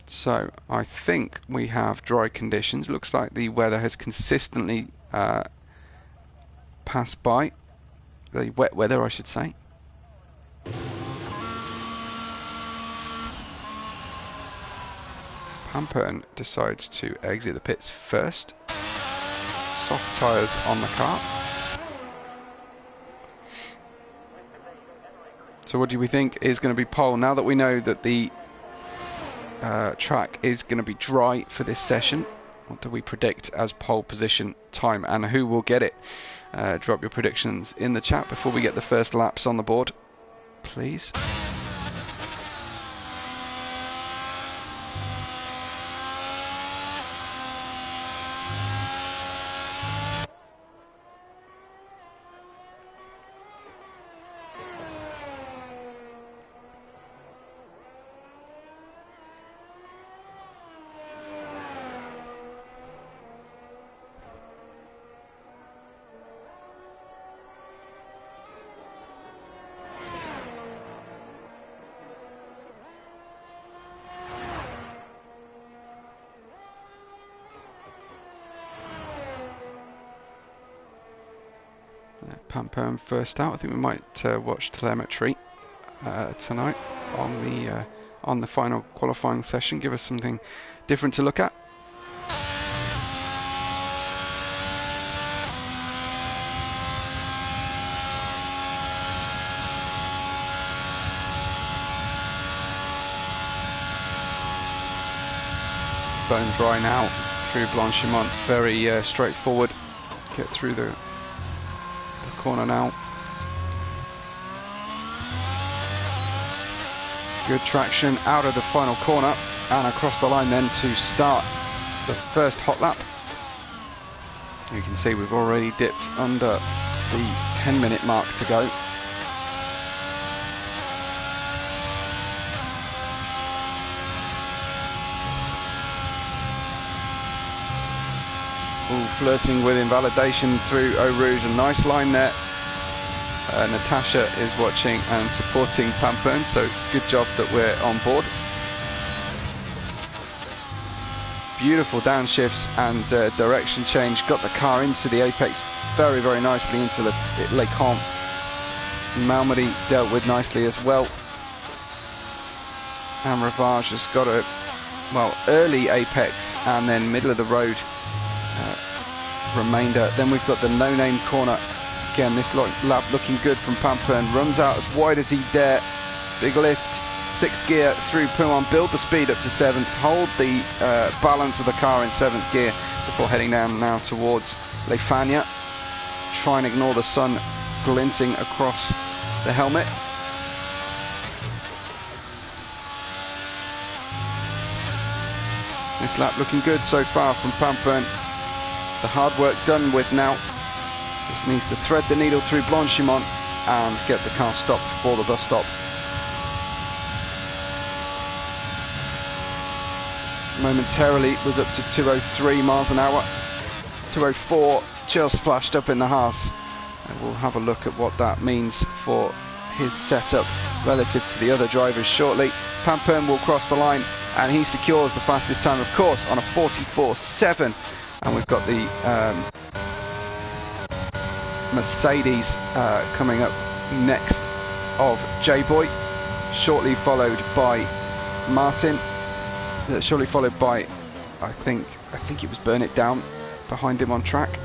So I think we have dry conditions. Looks like the weather has consistently passed by. The wet weather, I should say. Pampern decides to exit the pits first. Soft tyres on the car. So what do we think is going to be pole? Now that we know that the track is going to be dry for this session, what do we predict as pole position time, and who will get it? Drop your predictions in the chat before we get the first laps on the board, please. Pampern first out. I think we might watch telemetry tonight on the final qualifying session. Give us something different to look at. Bone dry now through Blanchimont. Very straightforward. Get through the corner now. Good traction out of the final corner and across the line then to start the first hot lap. You can see we've already dipped under the 10-minute mark to go. Ooh, flirting with invalidation through Eau Rouge. A nice line there. Natasha is watching and supporting Pampern, so it's a good job that we're on board. Beautiful downshifts and direction change. Got the car into the apex very, very nicely into the Les Camps. Malmedy dealt with nicely as well. And Ravage has got a, well, early apex and then middle of the road remainder. Then we've got the no-name corner. Again, this lap looking good from Pampern. Runs out as wide as he dare. Big lift, 6th gear through Pouin. Build the speed up to 7th. Hold the balance of the car in 7th gear before heading down now towards Les Fagnes. Try and ignore the sun glinting across the helmet. This lap looking good so far from Pampern. The hard work done with now. Just needs to thread the needle through Blanchimont and get the car stopped before the bus stop. Momentarily was up to 203 miles an hour. 204 just flashed up in the Haas. And we'll have a look at what that means for his setup relative to the other drivers shortly. Pampern will cross the line and he secures the fastest time, of course, on a 44.7. And we've got the Mercedes coming up next of J-Boy, shortly followed by Martin, shortly followed by I think it was Burn It Down behind him on track.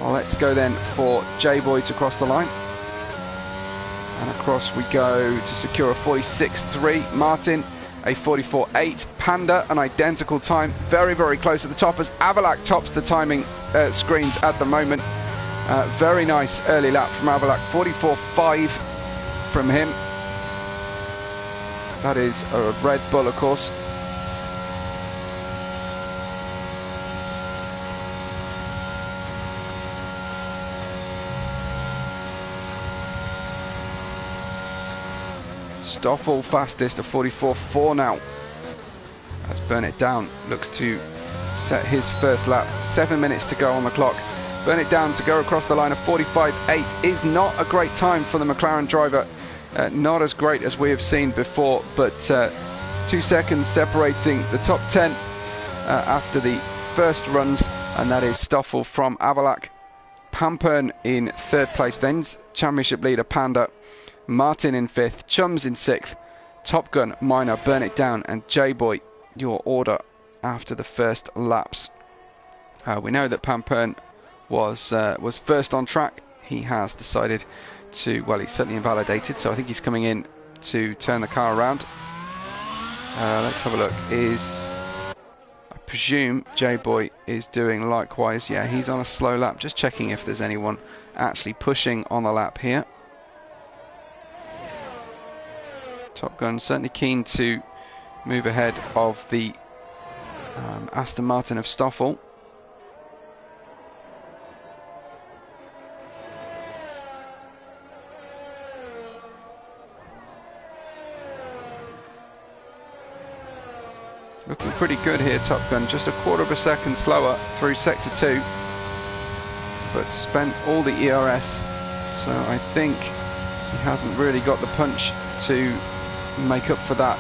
Well, let's go then for J-Boy to cross the line, and across we go to secure a 46.3. Martin a 44.8. Panda an identical time, very, very close at the top as Avalac tops the timing screens at the moment. Very nice early lap from Avalac, 44.5 from him. That is a Red Bull, of course. Stoffel fastest of 44.4 now. As Burn It Down looks to set his first lap. 7 minutes to go on the clock. Burn It Down to go across the line of 45.8 is not a great time for the McLaren driver. Not as great as we have seen before, but 2 seconds separating the top 10 after the first runs, and that is Stoffel from Avalac. Pampern in 3rd place, then championship leader Panda. Martin in 5th, Chums in 6th, Top Gun, Minor, Burn It Down, and J-Boy, your order after the first laps. We know that Pampern was first on track. He has decided to, well, he's certainly invalidated, so I think he's coming in to turn the car around. Let's have a look. I presume J-Boy is doing likewise. Yeah, he's on a slow lap. Just checking if there's anyone actually pushing on the lap here. Top Gun certainly keen to move ahead of the Aston Martin of Stoffel. Looking pretty good here, Top Gun. Just a quarter of a second slower through Sector 2, but spent all the ERS, so I think he hasn't really got the punch to make up for that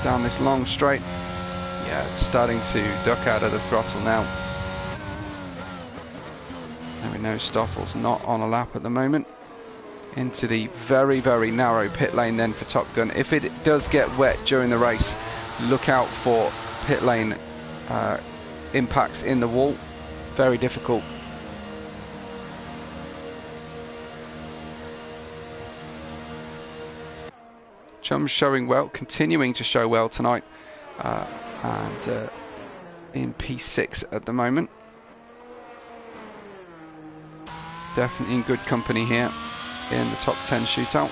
down this long straight. Yeah, starting to duck out of the throttle now. There we know Stoffel's not on a lap at the moment. Into the very, very narrow pit lane then for Top Gun. If it does get wet during the race, look out for pit lane impacts in the wall. Very difficult. Chum's showing well, continuing to show well tonight, and in P6 at the moment. Definitely in good company here in the top 10 shootout.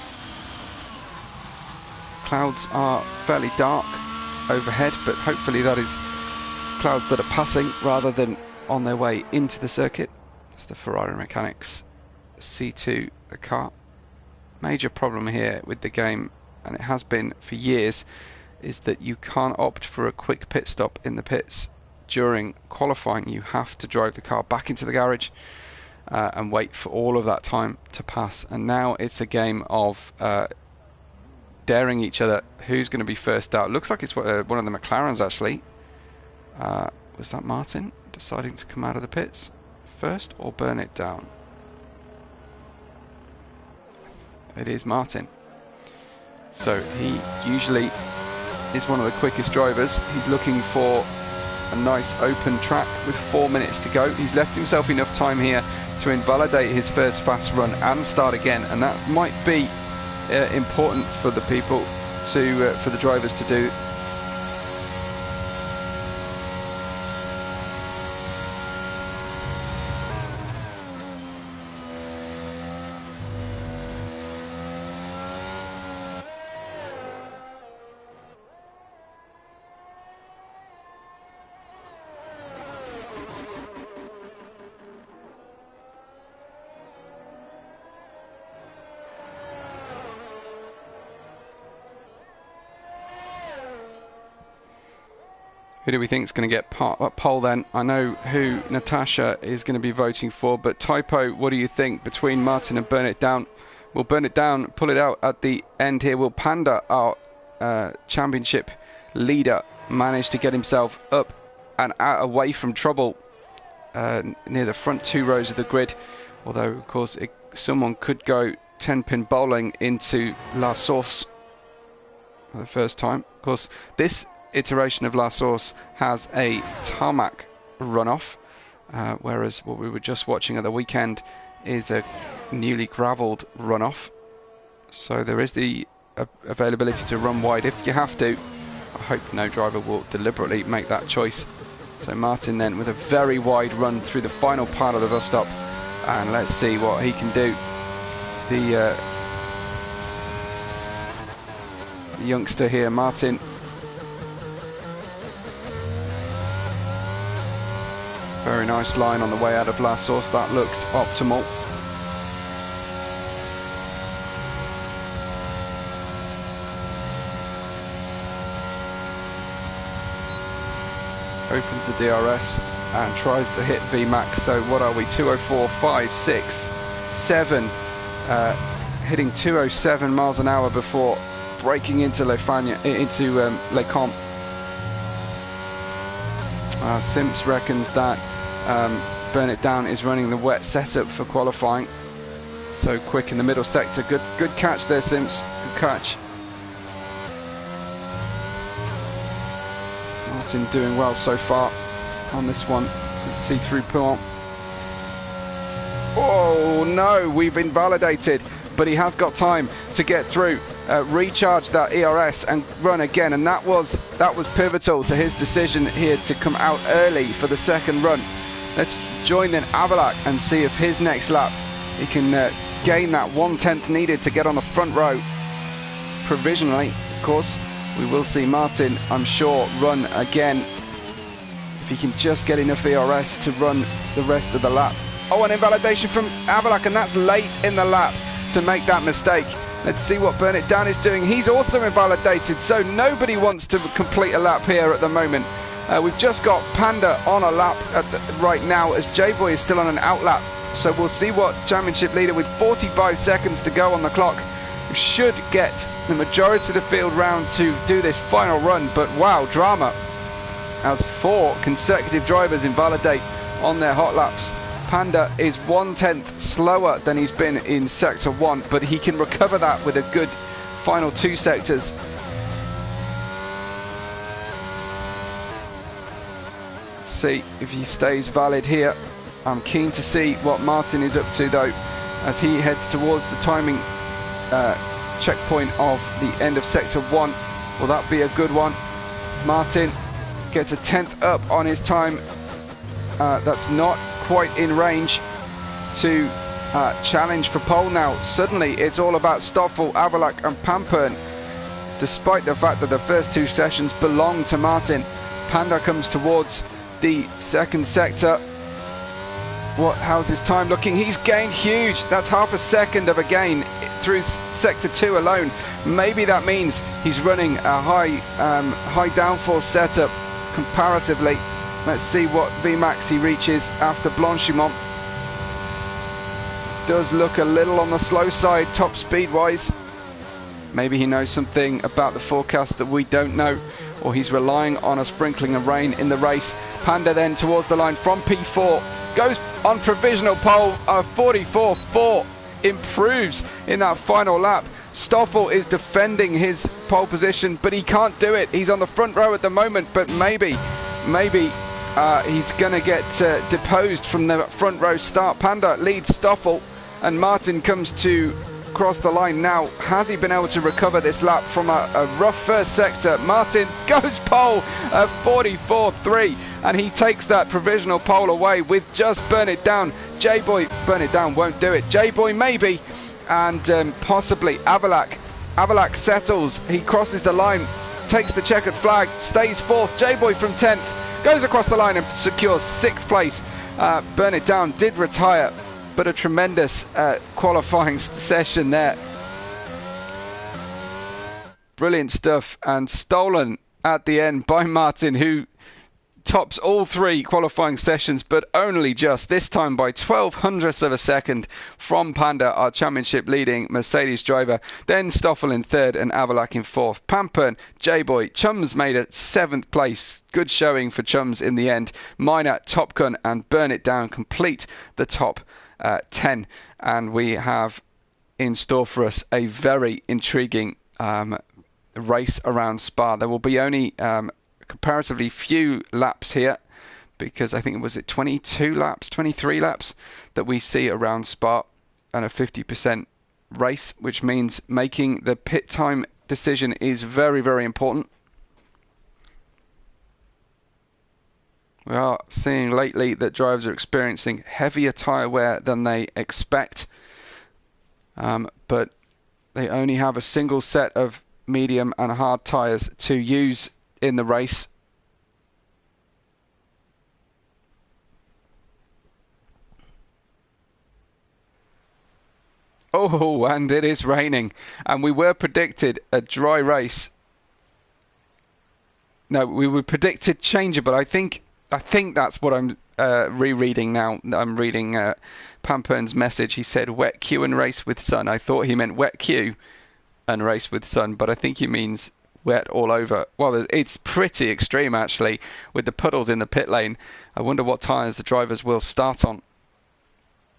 Clouds are fairly dark overhead, but hopefully that is clouds that are passing rather than on their way into the circuit. It's the Ferrari Mechanics C2 car. Major problem here with the game, and it has been for years, is that you can't opt for a quick pit stop in the pits during qualifying. You have to drive the car back into the garage and wait for all of that time to pass. And now it's a game of daring each other. Who's going to be first out? Looks like it's one of the McLarens actually. Was that Martin deciding to come out of the pits first or burn it down? It is Martin. So he usually is one of the quickest drivers. He's looking for a nice open track with 4 minutes to go. He's left himself enough time here to invalidate his first fast run and start again, and that might be important for the people to for the drivers to do. Who do we think is going to get pole then? I know who Natasha is going to be voting for, but Typo, what do you think between Martin and Burn It Down? Will Burn It Down pull it out at the end here? Will Panda, our championship leader, manage to get himself up and out away from trouble near the front 2 rows of the grid? Although, of course, someone could go 10-pin bowling into La Source for the first time. Of course, this iteration of La Source has a tarmac runoff, whereas what we were just watching at the weekend is a newly gravelled runoff. So there is the availability to run wide if you have to. I hope no driver will deliberately make that choice. So Martin then with a very wide run through the final part of the bus stop, and let's see what he can do. The youngster here, Martin. Very nice line on the way out of La Source. That looked optimal. Opens the DRS and tries to hit VMAX. So what are we? 204, 5, 6, 7. Hitting 207 miles an hour before braking into Les Comps. Simps reckons that Burn It Down is running the wet setup for qualifying. So quick in the middle sector. Good catch there, Simps. Good catch. Martin doing well so far on this one. Let's see through Pouin. Oh no, we've invalidated, but he has got time to get through, recharge that ERS and run again, and that was pivotal to his decision here to come out early for the second run. Let's join then Avalak and see if his next lap he can gain that 1/10 needed to get on the front row. Provisionally, of course, we will see Martin, I'm sure, run again if he can just get enough ERS to run the rest of the lap. Oh, an invalidation from Avalak, and that's late in the lap to make that mistake. Let's see what Burn It Down is doing. He's also invalidated, so nobody wants to complete a lap here at the moment. We've just got Panda on a lap right now, as J-Boy is still on an out lap. So we'll see what championship leader with 45 seconds to go on the clock should get the majority of the field round to do this final run. But wow, drama as 4 consecutive drivers invalidate on their hot laps. Panda is 1/10 slower than he's been in Sector 1, but he can recover that with a good final 2 sectors. Let's see if he stays valid here. I'm keen to see what Martin is up to though, as he heads towards the timing checkpoint of the end of Sector 1. Will that be a good one? Martin gets a 10th up on his time. That's not quite in range to challenge for pole now. Suddenly it's all about Stoffel, Avalak and Pampern. Despite the fact that the first 2 sessions belong to Martin, Panda comes towards the second sector. How's his time looking? He's gained huge. That's half a second of a gain through Sector 2 alone. Maybe that means he's running a high downforce setup comparatively. Let's see what Vmax he reaches after Blanchimont. Does look a little on the slow side top speed wise. Maybe he knows something about the forecast that we don't know, or he's relying on a sprinkling of rain in the race. Panda then towards the line from P4, goes on provisional pole, 44.4, improves in that final lap. Stoffel is defending his pole position, but he can't do it. He's on the front row at the moment, but maybe he's going to get deposed from the front row start. Panda leads Stoffel, and Martin comes to cross the line now. Has he been able to recover this lap from a rough first sector? Martin goes pole at 44.3, and he takes that provisional pole away with just Burn It Down. J-Boy, Burn It Down won't do it. J-Boy maybe, and possibly Avalak. Avalak settles, he crosses the line, takes the checkered flag, stays 4th. J-Boy from 10th, goes across the line and secures 6th place. Burn It Down did retire, but a tremendous qualifying session there. Brilliant stuff, and stolen at the end by Martin, who tops all 3 qualifying sessions, but only just, this time by 0.12 of a second from Panda, our championship leading Mercedes driver. Then Stoffel in 3rd and Avalak in 4th. Pampern, J-Boy, Chums made it 7th place. Good showing for Chums in the end. Minor, Top Gun and Burn It Down complete the top 10, and we have in store for us a very intriguing race around Spa. There will be only comparatively few laps here, because I think it was 23 laps that we see around Spa, and a 50% race, which means making the pit time decision is very, very important. We are seeing lately that drivers are experiencing heavier tyre wear than they expect, but they only have a single set of medium and hard tyres to use in the race. Oh, and it is raining, and we were predicted a dry race. No, we were predicted changeable. I think that's what I'm rereading now. I'm reading Pampern's message. He said wet Q and race with sun. I thought he meant wet Q and race with sun, but I think he means wet all over. Well, it's pretty extreme actually, with the puddles in the pit lane. I wonder what tyres the drivers will start on.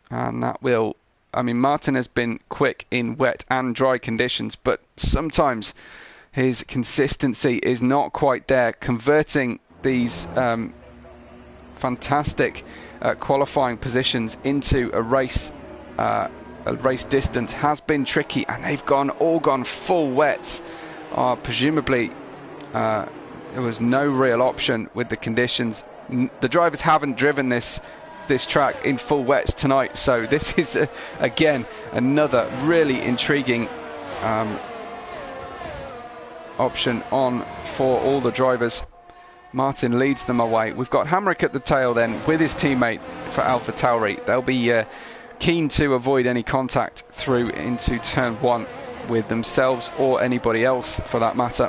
And that will, I mean, Martin has been quick in wet and dry conditions, but sometimes his consistency is not quite there. Converting these fantastic qualifying positions into a race distance has been tricky, and they've all gone full wets. Presumably there was no real option with the conditions. The drivers haven't driven this track in full wets tonight, so this is again another really intriguing option on for all the drivers. Martin leads them away. We've got Hamrick at the tail then with his teammate for Alpha Tauri. They'll be keen to avoid any contact through into turn 1 with themselves or anybody else for that matter.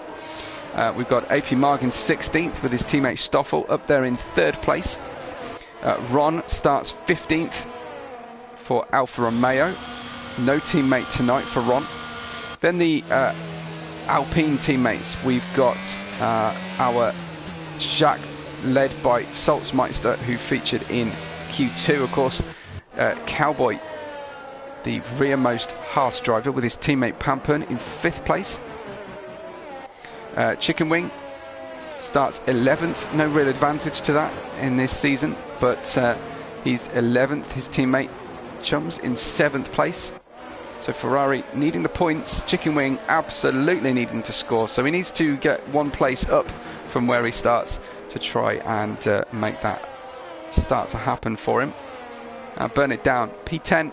We've got AP Marg in 16th with his teammate Stoffel up there in 3rd place. Ron starts 15th for Alfa Romeo. No teammate tonight for Ron. Then the Alpine teammates. We've got our Jacques led by Salzmeister, who featured in Q2, of course, Cowboy, the rearmost Haas driver, with his teammate Pampern in 5th place. Chicken Wing starts 11th, no real advantage to that in this season, but he's 11th. His teammate Chums in 7th place. So Ferrari needing the points, Chicken Wing absolutely needing to score, so he needs to get 1 place up from where he starts to try and make that start to happen for him. Burn it down, P10,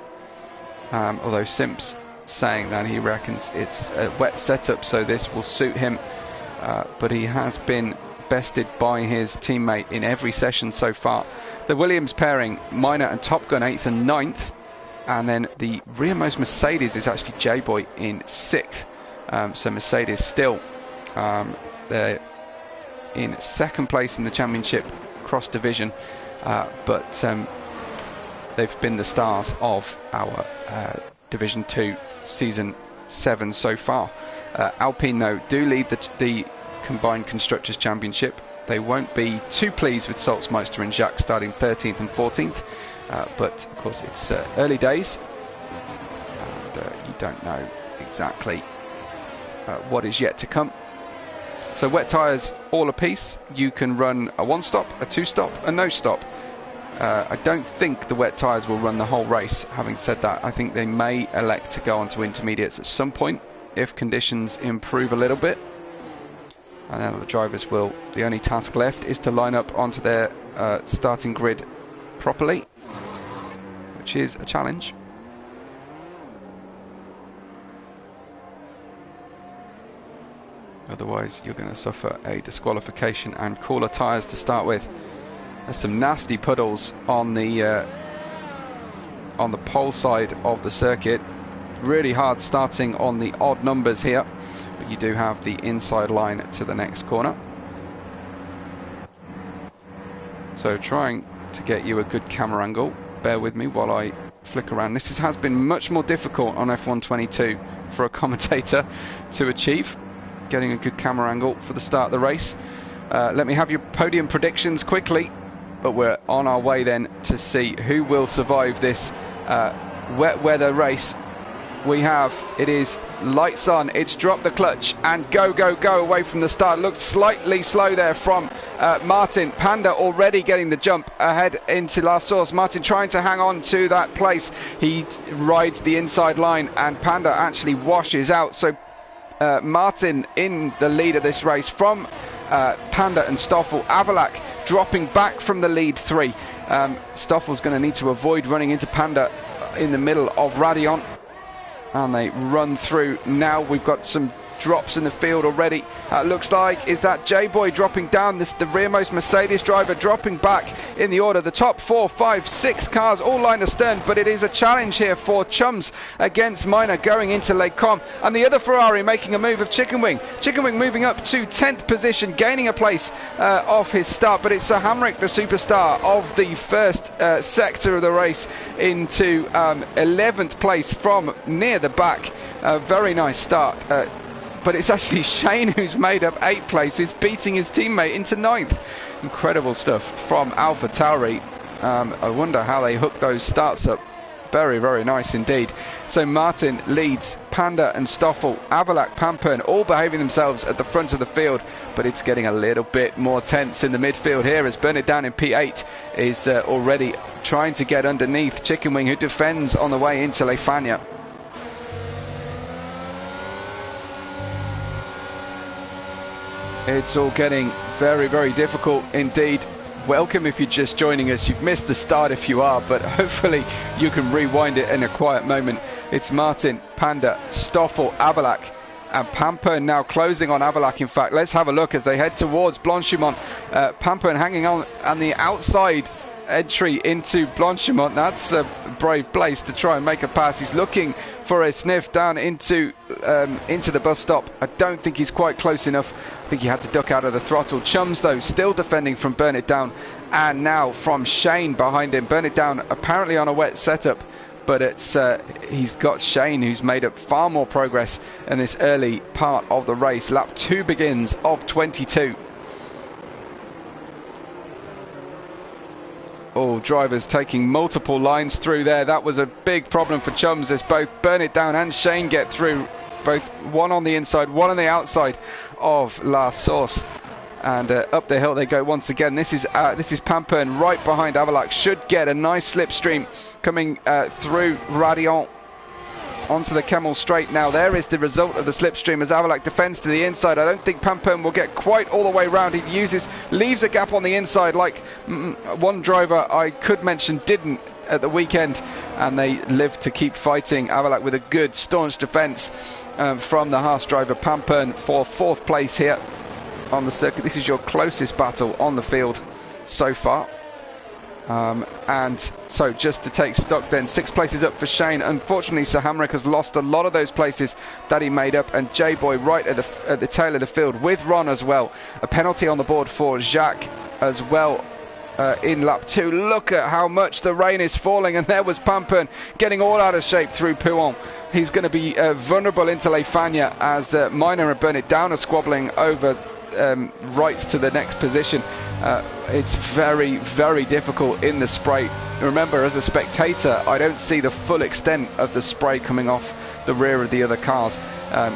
although Simp's saying that he reckons it's a wet setup, so this will suit him, but he has been bested by his teammate in every session so far. The Williams pairing, Minor and Top Gun 8th and 9th, and then the rearmost Mercedes is actually J-Boy in 6th. So Mercedes still they're in 2nd place in the championship cross division, but they've been the stars of our Division 2 Season 7 so far. Alpine, though, do lead the Combined Constructors Championship. They won't be too pleased with Salzmeister and Jacques starting 13th and 14th. But of course it's early days, and you don't know exactly what is yet to come. So wet tyres all a piece. You can run a 1-stop, a 2-stop, a no-stop. I don't think the wet tyres will run the whole race. Having said that, I think they may elect to go onto intermediates at some point if conditions improve a little bit. And then the drivers will, the only task left is to line up onto their starting grid properly, which is a challenge. Otherwise you're going to suffer a disqualification and cooler tyres to start with. There's some nasty puddles on the pole side of the circuit. Really hard starting on the odd numbers here, but you do have the inside line to the next corner. So trying to get you a good camera angle. Bear with me while I flick around. This has been much more difficult on F1 22 for a commentator to achieve, getting a good camera angle for the start of the race. Let me have your podium predictions quickly, but we're on our way then to see who will survive this wet weather race. It is lights on, it's drop the clutch and go away from the start. Looks slightly slow there from Martin. Panda already getting the jump ahead into La Source. Martin trying to hang on to that place. He rides the inside line and Panda actually washes out. So Martin in the lead of this race from Panda and Stoffel. Avalak dropping back from the lead 3. Stoffel's going to need to avoid running into Panda in the middle of Radion. And they run through. Now we've got some drops in the field already. Looks like, is that J-Boy dropping down? This the rearmost Mercedes driver dropping back in the order. The top 4, 5, 6 cars all line astern, but it is a challenge here for Chums against Minor going into Les Combes. And the other Ferrari making a move of Chicken Wing. Chicken Wing moving up to 10th position, gaining a place off his start, but it's Sir Hamrick, the superstar of the first sector of the race, into 11th place from near the back. Very nice start. But it's actually Shane who's made up 8 places, beating his teammate into 9th. Incredible stuff from Alpha Tauri. I wonder how they hook those starts up. Very, very nice indeed. So Martin leads, Panda and Stoffel, Avalak, Pampern, all behaving themselves at the front of the field, but it's getting a little bit more tense in the midfield here as Burn It Down in P8 is already trying to get underneath Chicken Wing, who defends on the way into Le Fagna. It's all getting very, very difficult indeed. Welcome if you're just joining us. You've missed the start if you are, but hopefully you can rewind it in a quiet moment. It's Martin, Panda, Stoffel, Avalak, and Pampern now closing on Avalak. In fact, let's have a look as they head towards Blanchimont. Pampern hanging on the outside entry into Blanchimont. That's a brave place to try and make a pass. He's looking for a sniff down into the bus stop. I don't think he's quite close enough. I think he had to duck out of the throttle. Chums, though, still defending from Burn It Down, and now from Shane behind him. Burn It Down apparently on a wet setup, but it's he's got Shane, who's made up far more progress in this early part of the race. Lap 2 begins of 22. Oh, drivers taking multiple lines through there. That was a big problem for Chums as both Burn It Down and Shane get through, both one on the inside, one on the outside of La Source. And up the hill they go once again. This is Pampern right behind Avalac. Should get a nice slipstream coming through Radiant onto the Kemmel Straight. Now there is the result of the slipstream as Avalac defends to the inside. I don't think Pampern will get quite all the way round. He leaves a gap on the inside like one driver I could mention didn't at the weekend, and they live to keep fighting. Avalac with a good staunch defence from the Haas driver Pampern for 4th place here on the circuit. This is your closest battle on the field so far. And so just to take stock then, 6 places up for Shane. Unfortunately, Sir Hamrick has lost a lot of those places that he made up, and J-Boy right at the tail of the field with Ron as well. A penalty on the board for Jacques as well in lap 2. Look at how much the rain is falling, and there was Pampern getting all out of shape through Pouhon. He's going to be vulnerable into Le Fagna as Minor and Burn It Down are squabbling over rights to the next position. It's very, very difficult in the spray. Remember, as a spectator, I don't see the full extent of the spray coming off the rear of the other cars.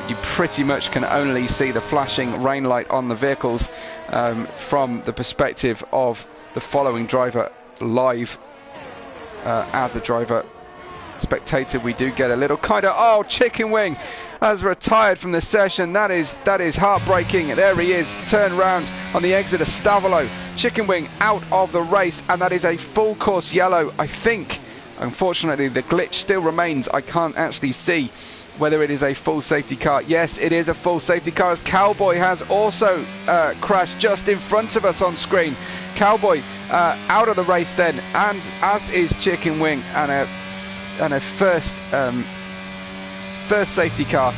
You pretty much can only see the flashing rain light on the vehicles from the perspective of the following driver live. As a driver spectator, we do get a little kind of Chicken Wing has retired from the session. That is heartbreaking. There he is, turned round on the exit of Stavolo. Chicken Wing out of the race, and that is a full course yellow. I think, unfortunately, the glitch still remains. I can't actually see whether it is a full safety car. Yes, it is a full safety car, as Cowboy has also crashed just in front of us on screen. Cowboy out of the race then, and as is Chicken Wing, and a first safety car,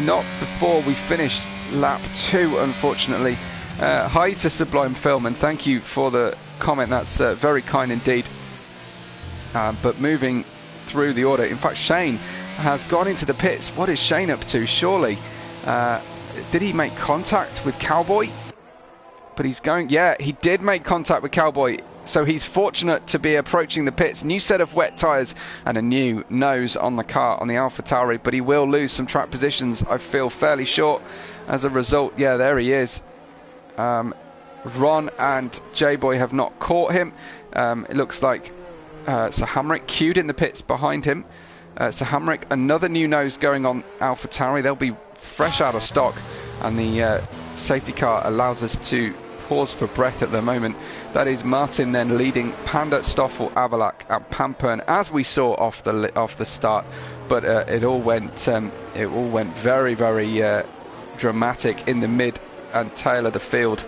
not before we finished lap 2, unfortunately. Hi to Sublime Film, and thank you for the comment. That's very kind indeed. But moving through the order, in fact, Shane has gone into the pits. What is Shane up to? Surely, did he make contact with Cowboy? But he's going, yeah, he did make contact with Cowboy. So he's fortunate to be approaching the pits. New set of wet tyres and a new nose on the car, on the AlphaTauri, but he will lose some track positions, I feel fairly short as a result. Yeah, there he is. Ron and J-Boy have not caught him. It looks like Sir Hamrick queued in the pits behind him. Sir Hamrick, another new nose going on AlphaTauri. They'll be fresh out of stock, and the safety car allows us to pause for breath at the moment. That is Martin then leading Panda, Stoffel, Avalac and Pampern, as we saw off the start. But it all went very, very dramatic in the mid and tail of the field.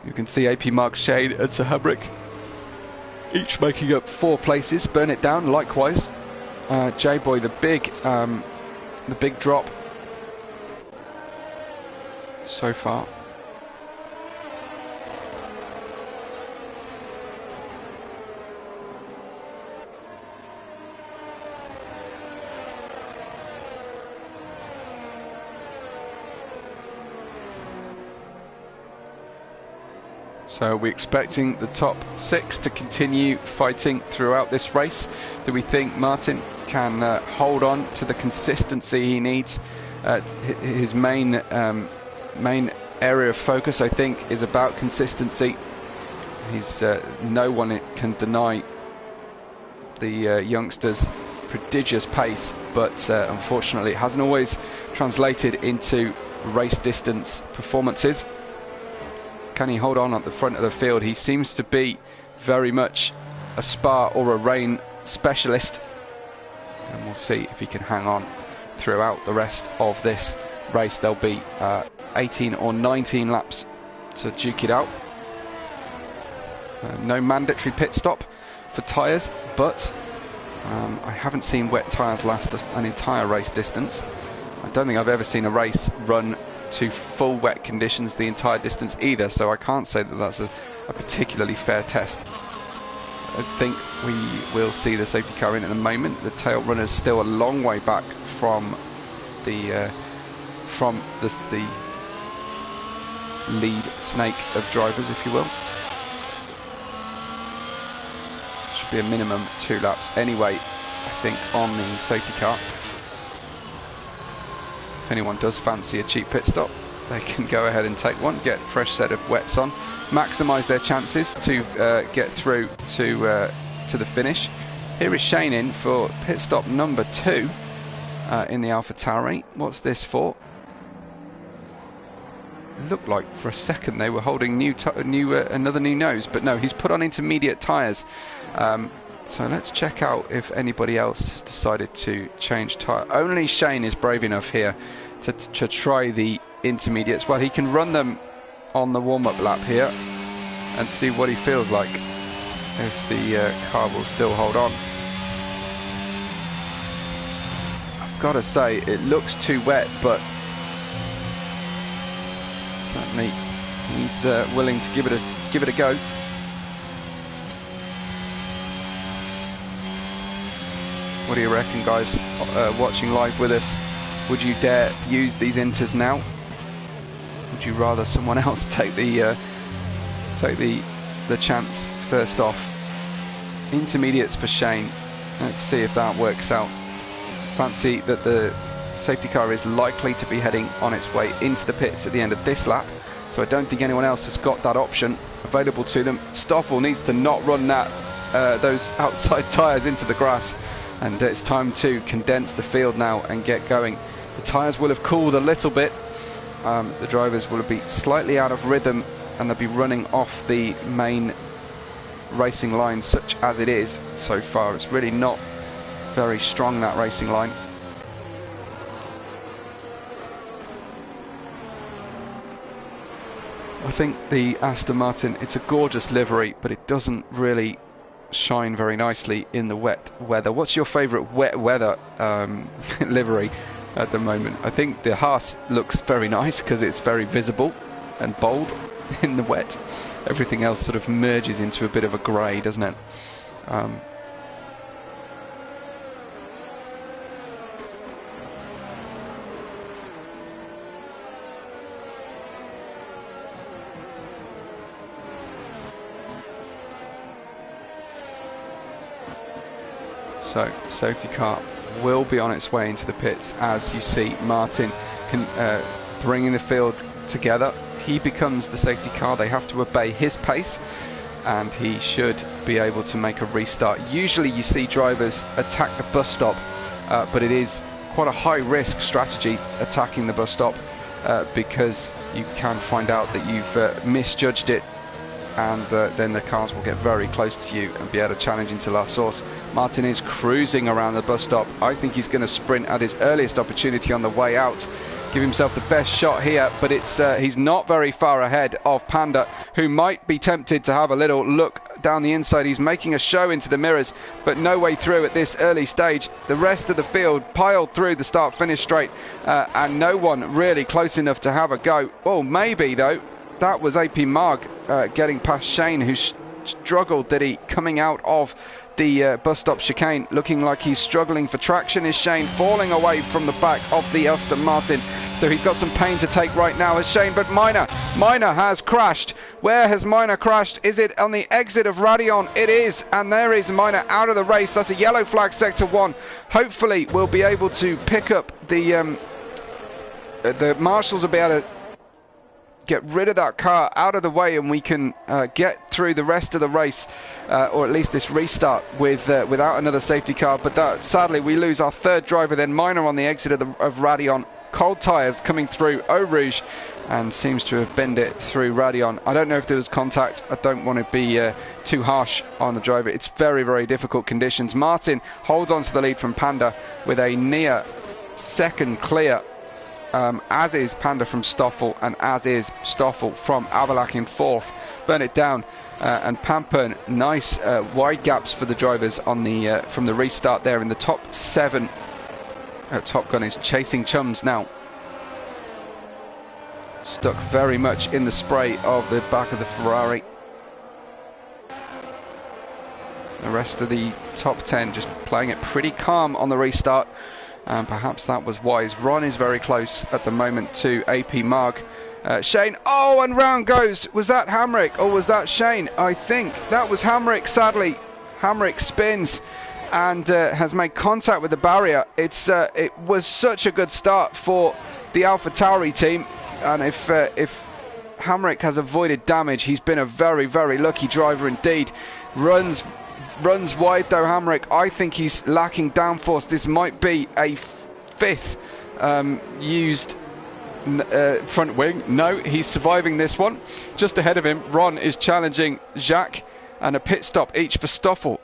You can see AP Mark, Shane and Sir Hamrick each making up 4 places. Burn It Down likewise. J-Boy the big drop so far. So we're expecting the top 6 to continue fighting throughout this race. Do we think Martin can hold on to the consistency he needs? His main area of focus, I think, is about consistency. He's no one can deny the youngster's prodigious pace, but unfortunately it hasn't always translated into race distance performances. Can he hold on at the front of the field? He seems to be very much a Spa or a rain specialist, and we'll see if he can hang on throughout the rest of this race. There'll be 18 or 19 laps to duke it out. No mandatory pit stop for tyres, but I haven't seen wet tyres last an entire race distance. I don't think I've ever seen a race run to full wet conditions the entire distance either, so I can't say that that's a particularly fair test. I think we will see the safety car in a moment. The tail runner is still a long way back from the lead snake of drivers, if you will. should be a minimum 2 laps anyway, I think, on the safety car. If anyone does fancy a cheap pit stop, they can go ahead and take one, get a fresh set of wets on, maximise their chances to get through to the finish. Here is Shane in for pit stop number 2 in the AlphaTauri. What's this for? It looked like for a second they were holding another new nose, but no, he's put on intermediate tyres. So let's check out if anybody else has decided to change tyre. Only Shane is brave enough here to try the intermediates. Well, he can run them on the warm-up lap here and see what he feels like, if the car will still hold on. I've got to say, it looks too wet, but certainly he's willing to give it a go. What do you reckon, guys, watching live with us? Would you dare use these inters now? Would you rather someone else take the chance first off? Intermediates for Shane. Let's see if that works out. Fancy that the safety car is likely to be heading on its way into the pits at the end of this lap, so I don't think anyone else has got that option available to them. Stoffel needs to not run those outside tyres into the grass, and it's time to condense the field now and get going. The tyres will have cooled a little bit. The drivers will be slightly out of rhythm, and they'll be running off the main racing line, such as it is so far. It's really not very strong, that racing line. I think the Aston Martin, it's a gorgeous livery, but it doesn't really shine very nicely in the wet weather. What's your favourite wet weather livery at the moment? I think the Haas looks very nice because it's very visible and bold in the wet. Everything else sort of merges into a bit of a grey, doesn't it? So, safety car will be on its way into the pits as you see Martin bringing the field together. He becomes the safety car. They have to obey his pace, and he should be able to make a restart. Usually you see drivers attack the bus stop, but it is quite a high-risk strategy attacking the bus stop because you can find out that you've misjudged it, and then the cars will get very close to you and be able to challenge into last source. Martin is cruising around the bus stop. I think he's going to sprint at his earliest opportunity on the way out, give himself the best shot here, but he's not very far ahead of Panda, who might be tempted to have a little look down the inside. He's making a show into the mirrors, but no way through at this early stage. The rest of the field piled through the start-finish straight, and no one really close enough to have a go. Oh, maybe, though. That was AP Marg getting past Shane, who struggled, did he, coming out of the bus stop chicane, looking like he's struggling for traction. Is Shane falling away from the back of the Aston Martin? So he's got some pain to take right now, as Shane, but Minor has crashed. Where has Minor crashed? Is it on the exit of Radion? It is, and there is Minor out of the race. That's a yellow flag, sector 1. Hopefully we'll be able to pick up the marshals will be able to get rid of that car out of the way, and we can get through the rest of the race, or at least this restart, without another safety car. But sadly we lose our third driver, then Minor on the exit of Radion. Cold tyres coming through Eau Rouge, and seems to have bent it through Radion. I don't know if there was contact. I don't want to be too harsh on the driver. It's very, very difficult conditions. Martin holds on to the lead from Panda with a near second clear, as is Panda from Stoffel, and as is Stoffel from Avalak in fourth. Burn it down, and Pampern, nice wide gaps for the drivers on the from the restart there in the top 7. Top Gun is chasing chums now. Stuck very much in the spray of the back of the Ferrari. The rest of the top 10 just playing it pretty calm on the restart, and perhaps that was wise. Ron is very close at the moment to AP Marg. Shane, oh, and round goes. Was that Hamrick or was that Shane? I think that was Hamrick, sadly. Hamrick spins and has made contact with the barrier. It was such a good start for the AlphaTauri team, and if Hamrick has avoided damage, he's been a very, very lucky driver indeed. Runs wide though, Hamrick. I think he's lacking downforce. This might be a fifth used front wing. No, he's surviving this one. Just ahead of him, Ron is challenging Jacques, and a pit stop each for Stoffel.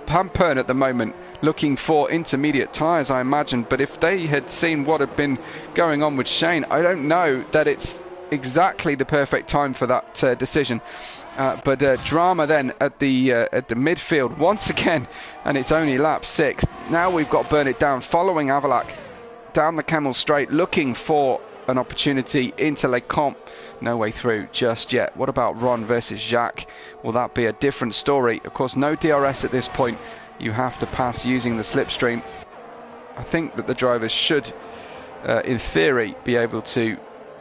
Pampern at the moment looking for intermediate tyres, I imagine, but if they had seen what had been going on with Shane, I don't know that it's exactly the perfect time for that decision. But drama then at the midfield once again, and it's only lap 6. Now we've got Burn It Down following Avalac down the Camel Straight, looking for an opportunity into Les Comps. No way through just yet. What about Ron versus Jacques? Will that be a different story? Of course, no DRS at this point. You have to pass using the slipstream. I think that the drivers should, in theory, be able to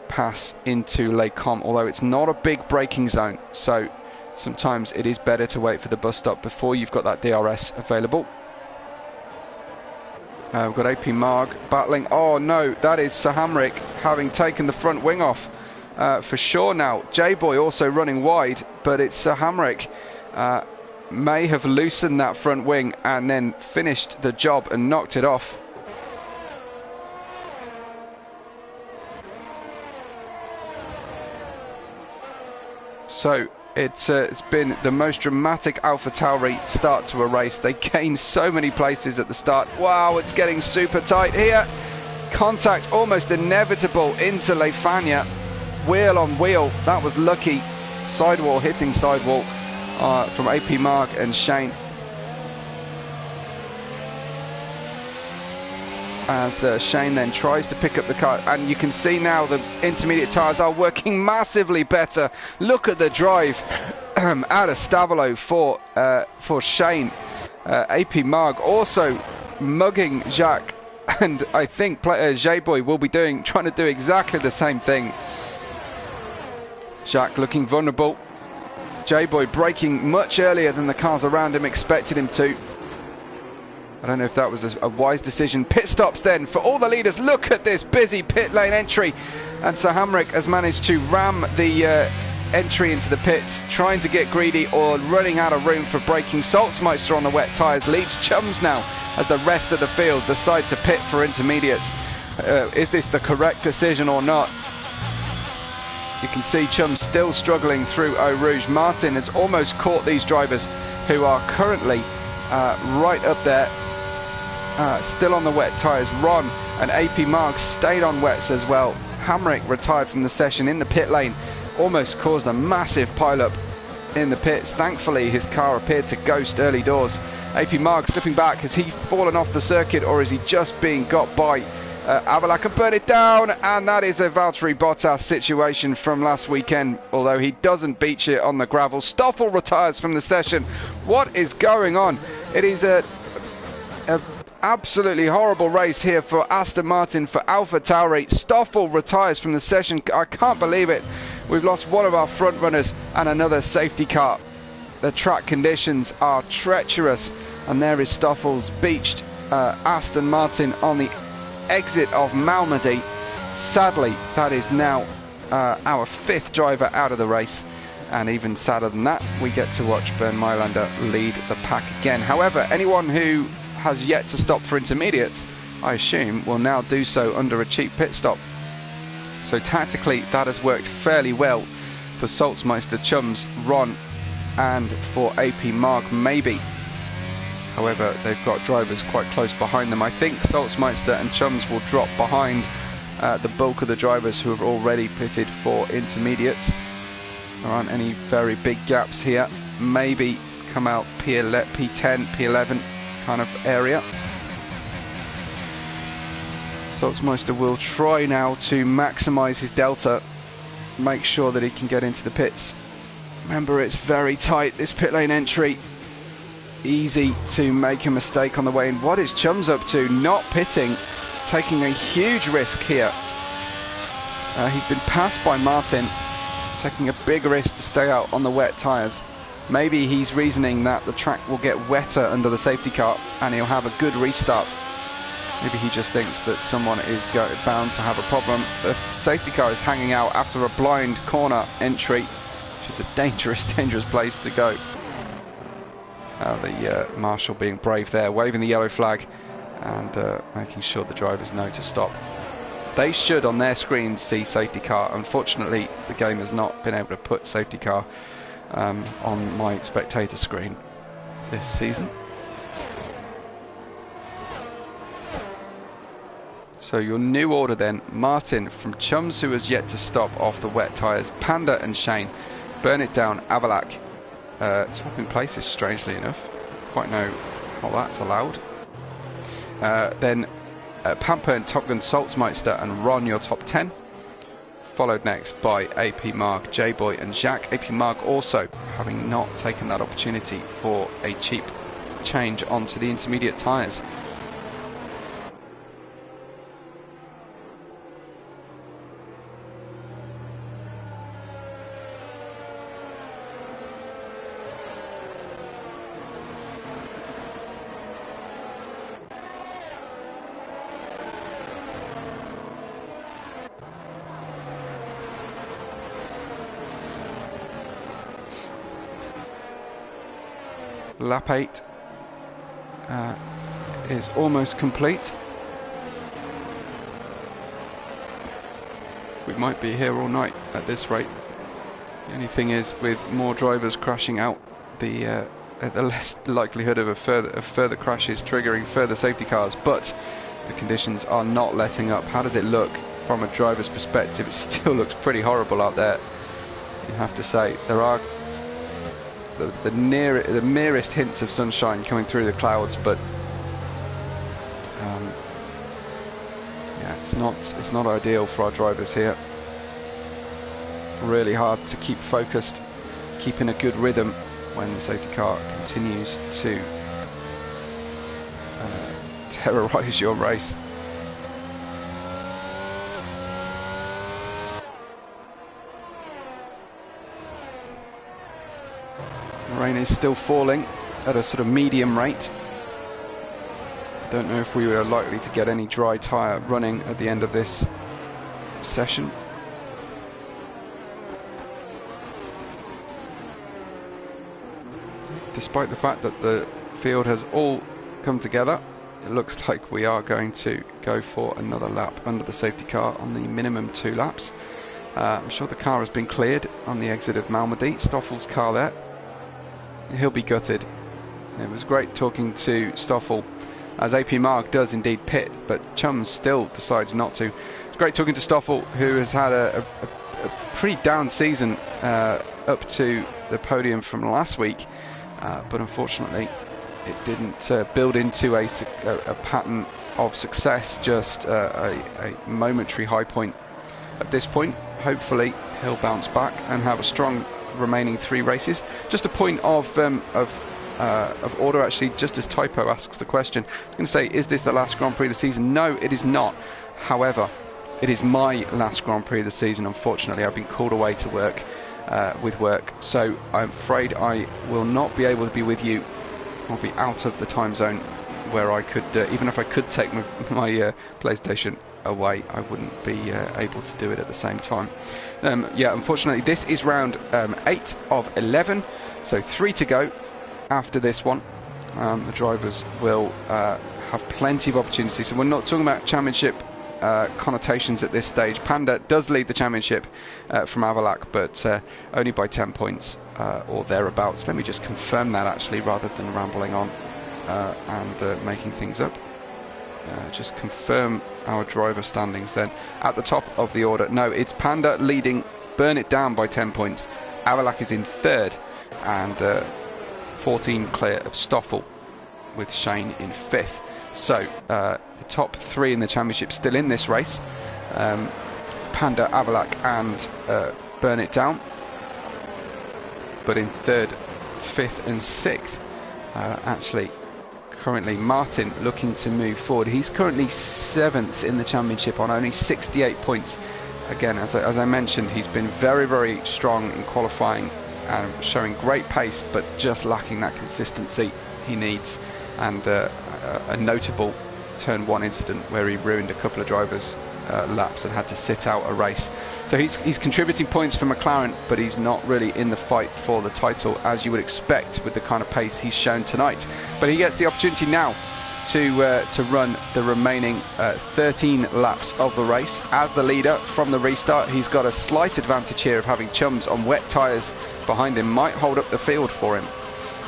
pass into Les Comps, although it's not a big braking zone, so sometimes it is better to wait for the bus stop before you've got that DRS available. We've got AP Marg battling. Oh no, that is Sir Hamrick having taken the front wing off for sure now. J-Boy also running wide, but it's Sir Hamrick may have loosened that front wing and then finished the job and knocked it off. So it's been the most dramatic AlphaTauri start to a race. They gained so many places at the start. Wow, it's getting super tight here. Contact almost inevitable into Le Fagna. Wheel on wheel. That was lucky. Sidewall hitting sidewall from AP Marg and Shane. As Shane then tries to pick up the car, and you can see now the intermediate tyres are working massively better. Look at the drive out of Stavolo for Shane. AP Marg also mugging Jacques, and I think J-Boy will be trying to do exactly the same thing. Jacques looking vulnerable. J-Boy braking much earlier than the cars around him expected him to. I don't know if that was a wise decision. Pit stops then for all the leaders. Look at this busy pit lane entry. And Sir Hamrick has managed to ram the entry into the pits, trying to get greedy or running out of room for braking. Saltzmeister on the wet tyres leads Chums now as the rest of the field decide to pit for intermediates. Is this the correct decision or not? You can see Chums still struggling through Eau Rouge. Martin has almost caught these drivers who are currently right up there. Still on the wet tyres. Ron and AP Marg stayed on wets as well. Hamrick retired from the session in the pit lane, almost caused a massive pileup in the pits. Thankfully his car appeared to ghost early doors. AP Marg slipping back. Has he fallen off the circuit, or is he just being got by Avalac and Burn It Down? And that is a Valtteri Bottas situation from last weekend, although he doesn't beach it on the gravel. Stoffel retires from the session. What is going on? It is a absolutely horrible race here for Aston Martin, for AlphaTauri. Stoffel retires from the session. I can't believe it. We've lost one of our front runners and another safety car. The track conditions are treacherous, and there is Stoffel's beached Aston Martin on the exit of Malmedy. Sadly, that is now our 5th driver out of the race, and even sadder than that, we get to watch Bernd Mailander lead the pack again. However, anyone who has yet to stop for intermediates, I assume, will now do so under a cheap pit stop. So tactically, that has worked fairly well for Saltzmeister, Chums, Ron, and for AP Marg maybe. However, they've got drivers quite close behind them. I think Saltzmeister and Chums will drop behind the bulk of the drivers who have already pitted for intermediates. There aren't any very big gaps here. Maybe come out P10, P11 kind of area. Saltzmeister will try now to maximise his delta, make sure that he can get into the pits. Remember, it's very tight, this pit lane entry. Easy to make a mistake on the way in. What is Chums up to? Not pitting, taking a huge risk here. He's been passed by Martin, taking a big risk to stay out on the wet tyres. Maybe he's reasoning that the track will get wetter under the safety car and he'll have a good restart. Maybe he just thinks that someone is bound to have a problem. The safety car is hanging out after a blind corner entry, which is a dangerous, dangerous place to go. The marshal being brave there, waving the yellow flag and making sure the drivers know to stop. They should, on their screens, see safety car. Unfortunately, the game has not been able to put safety car on my spectator screen this season. So your new order then: Martin from Chums, who has yet to stop off the wet tyres, Panda and Shane. Burn It Down, Avalak. Swapping places, strangely enough. Quite know how that's allowed. Then Pamper and Top Gun Saltzmeister and Ron, your top 10. Followed next by AP Mark, J-Boy and Jacques. AP Mark also having not taken that opportunity for a cheap change onto the intermediate tyres. Lap 8 is almost complete. We might be here all night at this rate. The only thing is, with more drivers crashing out, the less likelihood of further crashes triggering further safety cars. But the conditions are not letting up. How does it look from a driver's perspective? It still looks pretty horrible out there, you have to say. There are the merest hints of sunshine coming through the clouds, but yeah, it's not ideal for our drivers here. Really hard to keep focused, keep in a good rhythm when the safety car continues to terrorise your race. Rain is still falling at a sort of medium rate. Don't know if we were likely to get any dry tyre running at the end of this session. Despite the fact that the field has all come together, it looks like we are going to go for another lap under the safety car on the minimum 2 laps. I'm sure the car has been cleared on the exit of Malmedy. Stoffel's car there. He'll be gutted. It was great talking to Stoffel, as AP Mark does indeed pit, but Chums still decides not to. It's great talking to Stoffel, who has had a pretty down season up to the podium from last week, but unfortunately it didn't build into a pattern of success, just a momentary high point. At this point, hopefully he'll bounce back and have a strong remaining 3 races. Just a point of order, actually, just as Typo asks the question. I was going to say, is this the last Grand Prix of the season? No, it is not. However, it is my last Grand Prix of the season. Unfortunately, I've been called away to work with work, so I'm afraid I will not be able to be with you. I'll be out of the time zone where I could, even if I could take my PlayStation away, I wouldn't be able to do it at the same time. Yeah, unfortunately, this is round 8 of 11, so 3 to go after this one. The drivers will have plenty of opportunities, so we're not talking about championship connotations at this stage. Panda does lead the championship from Avalak, but only by 10 points or thereabouts. Let me just confirm that, actually, rather than rambling on and making things up. Just confirm our driver standings then. At the top of the order, no, it's Panda leading Burn It Down by 10 points. Avalak is in 3rd, and 14 clear of Stoffel, with Shane in 5th. So the top 3 in the championship still in this race: Panda, Avalak and Burn It Down. But in 3rd, 5th and 6th, actually, currently Martin looking to move forward. He's currently 7th in the championship on only 68 points. Again, as I mentioned, he's been very, very strong in qualifying and showing great pace, but just lacking that consistency he needs. And a notable turn 1 incident where he ruined a couple of drivers' laps and had to sit out a race. So he's contributing points for McLaren, but he's not really in the fight for the title, as you would expect with the kind of pace he's shown tonight. But he gets the opportunity now to run the remaining 13 laps of the race as the leader from the restart. He's got a slight advantage here of having chums on wet tyres behind him, might hold up the field for him.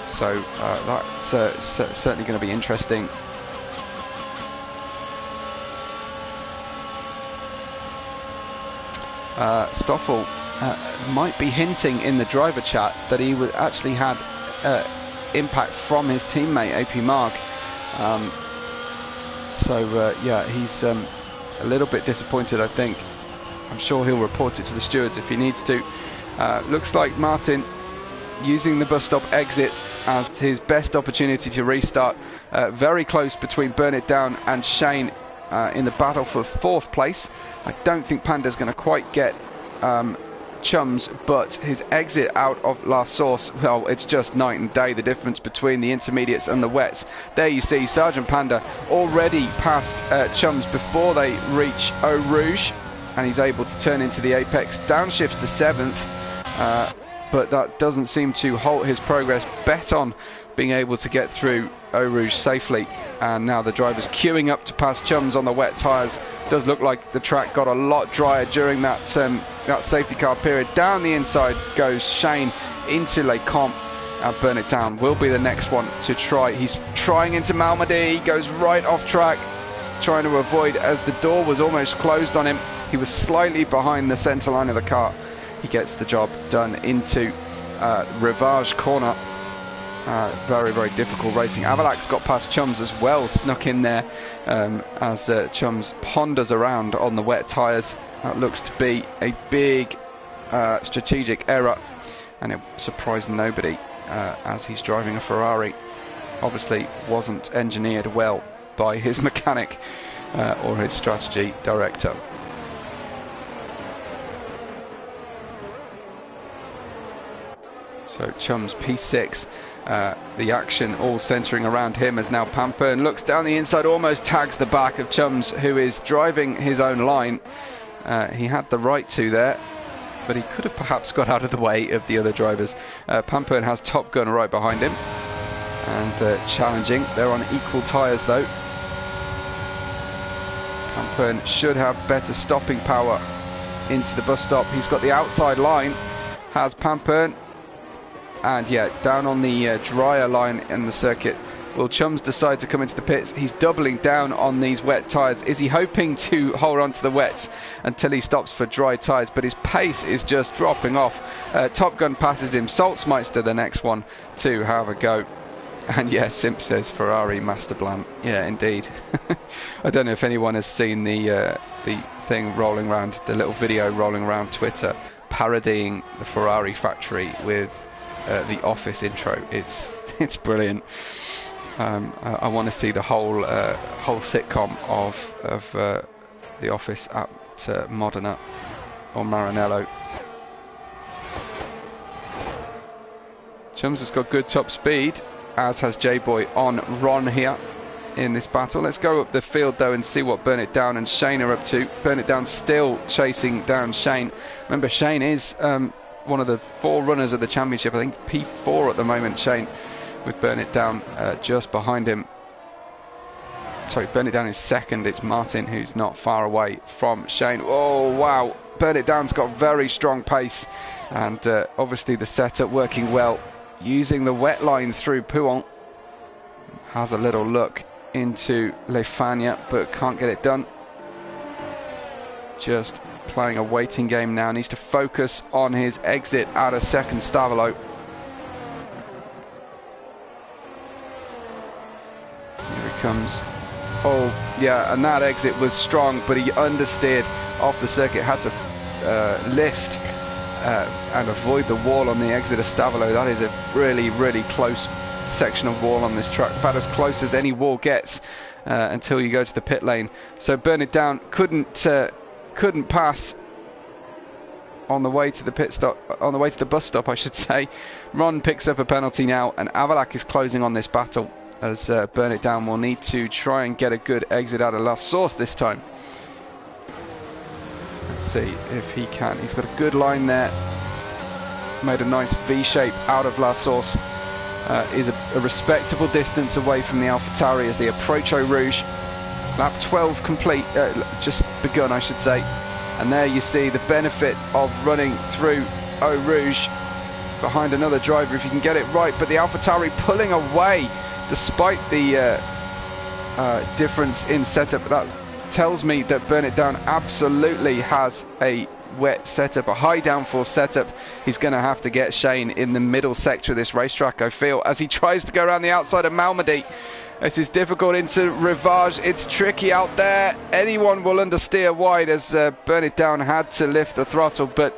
So that's certainly going to be interesting. Stoffel might be hinting in the driver chat that he would actually had impact from his teammate AP Marg. Yeah, he's a little bit disappointed, I think. I'm sure he'll report it to the stewards if he needs to. Looks like Martin using the bus stop exit as his best opportunity to restart. Very close between Burn It Down and Shane in the battle for 4th place. I don't think Panda's going to quite get chums, but his exit out of La Source, well, it's just night and day, the difference between the intermediates and the wets. There you see Sergeant Panda already past chums before they reach Eau Rouge, and he's able to turn into the apex. Downshifts to 7th, but that doesn't seem to halt his progress. Bet on being able to get through Eau Rouge safely, and now the driver's queuing up to pass chums on the wet tyres. Does look like the track got a lot drier during that safety car period. Down the inside goes Shane into Les Comps. Burn It Down will be the next one to try. He's trying into Malmedy, goes right off track, trying to avoid as the door was almost closed on him. He was slightly behind the centre line of the car. He gets the job done into Rivage corner. Very, very difficult racing. Avalak's got past chums as well, snuck in there as chums ponders around on the wet tyres. That looks to be a big strategic error, and it surprised nobody as he's driving a Ferrari. Obviously wasn't engineered well by his mechanic or his strategy director. So chums P6. The action all centering around him as now Pampern looks down the inside, almost tags the back of chums, who is driving his own line. He had the right to there, but he could have perhaps got out of the way of the other drivers. Pampern has Top Gun right behind him and challenging. They're on equal tyres though. Pampern should have better stopping power into the bus stop. He's got the outside line, has Pampern. And yeah, down on the drier line in the circuit. Will Chums decide to come into the pits? He's doubling down on these wet tyres. Is he hoping to hold on to the wets until he stops for dry tyres? But his pace is just dropping off. Top Gun passes him. Saltzmeister, the next one to have a go. And yeah, Simp says Ferrari master plan. Yeah, indeed. I don't know if anyone has seen the thing rolling around, the little video rolling around Twitter, parodying the Ferrari factory with the Office intro. It's brilliant. I want to see the whole sitcom of the Office at Modena or Maranello. Chums has got good top speed, as has J-Boy on Ron here in this battle. Let's go up the field though and see what Burn It Down and Shane are up to. Burn It Down still chasing down Shane. Remember, Shane is one of the 4 runners of the championship. I think P4 at the moment, Shane, with Burn It Down just behind him. Sorry, Burn It Down is second. It's Martin who's not far away from Shane. Oh wow, Burn It Down's got very strong pace, and obviously the setup working well, using the wet line through Pouhon. Has a little look into Le Fagna, but can't get it done. Just playing a waiting game now. Needs to focus on his exit out of second Stavolo. Here he comes. Oh yeah, and that exit was strong, but he understeered off the circuit. Had to lift and avoid the wall on the exit of Stavolo. That is a really, really close section of wall on this track. About as close as any wall gets until you go to the pit lane. So Burn It Down couldn't pass on the way to the pit stop, on the way to the bus stop, I should say. Ron picks up a penalty now, and Avalak is closing on this battle as Burn It Down will need to try and get a good exit out of La Source this time. Let's see if he can. He's got a good line there. Made a nice V shape out of La Source. Is a respectable distance away from the AlphaTauri as they approach Eau Rouge. Lap 12 complete, just begun I should say. And there you see the benefit of running through Eau Rouge behind another driver if you can get it right. But the AlphaTauri pulling away despite the difference in setup. That tells me that Burn It Down absolutely has a wet setup, a high downforce setup. He's going to have to get Shane in the middle sector of this racetrack, I feel, as he tries to go around the outside of Malmedy. This is difficult into Rivage. It's tricky out there. Anyone will understeer wide as Burn It Down had to lift the throttle, but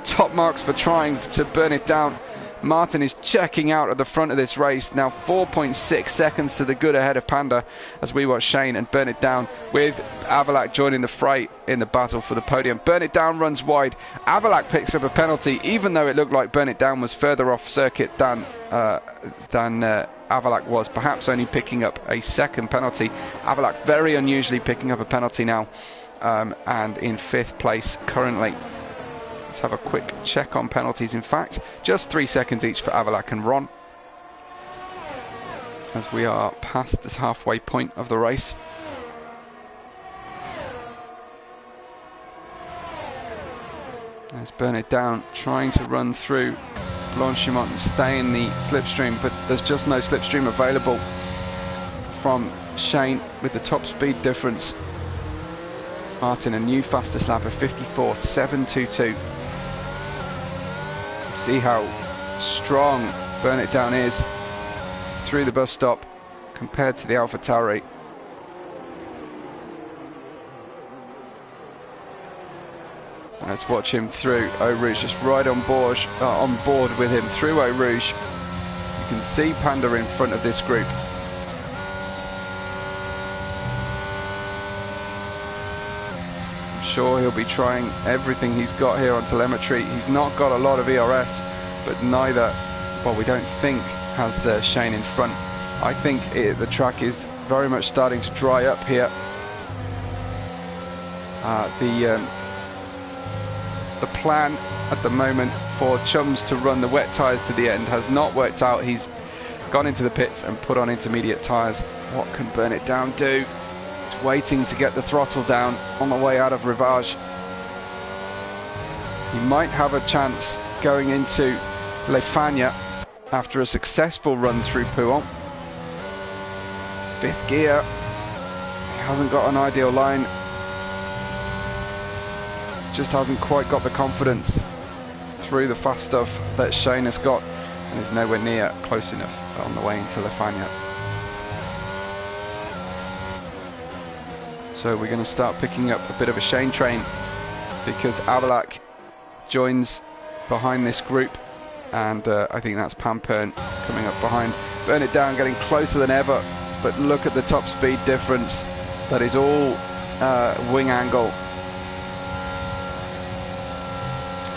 top marks for trying to burn it down. Martin is checking out at the front of this race. Now 4.6 seconds to the good ahead of Panda as we watch Shane and Burn It Down with Avalak joining the fray in the battle for the podium. Burn It Down runs wide. Avalak picks up a penalty, even though it looked like Burn It Down was further off circuit than Avalak was, perhaps only picking up a second penalty. Avalak very unusually picking up a penalty now, and in 5th place currently. Let's have a quick check on penalties. In fact, just 3 seconds each for Avalak and Ron, as we are past this halfway point of the race. There's Burn It Down trying to run through Blanchimont and stay in the slipstream, but there's just no slipstream available from Shane with the top speed difference. Martin, a new fastest lap of 54.722. See how strong Burn It Down is through the bus stop compared to the AlphaTauri. Let's watch him through Eau Rouge, just right on board with him through Eau Rouge. You can see Panda in front of this group. Sure, he'll be trying everything he's got here on telemetry. He's not got a lot of ERS, but neither, well, we don't think, has Shane in front. I think the track is very much starting to dry up here. The plan at the moment for Chums to run the wet tyres to the end has not worked out. He's gone into the pits and put on intermediate tyres. What can Burn It Down do? Waiting to get the throttle down on the way out of Rivage. He might have a chance going into Le Fagna after a successful run through Pouhon. 5th gear. He hasn't got an ideal line. Just hasn't quite got the confidence through the fast stuff that Shane has got, and is nowhere near close enough on the way into Le Fagna. So we're going to start picking up a bit of a Shane train, because Avalak joins behind this group, and I think that's Pampern coming up behind. Burn It Down getting closer than ever, but look at the top speed difference. That is all wing angle.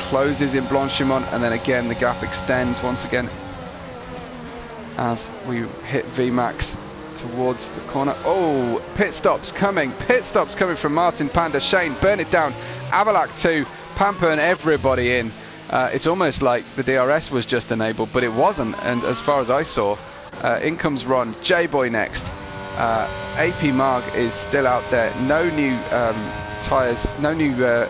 Closes in Blanchimont, and then again the gap extends once again as we hit VMAX towards the corner. Oh, pit stops coming from Martin, Panda, Shane, Burn It Down, Avalak 2, Pampern, everybody in. It's almost like the DRS was just enabled, but it wasn't, and as far as I saw, in comes Ron, J-Boy next. AP Marg is still out there, no new tyres, no new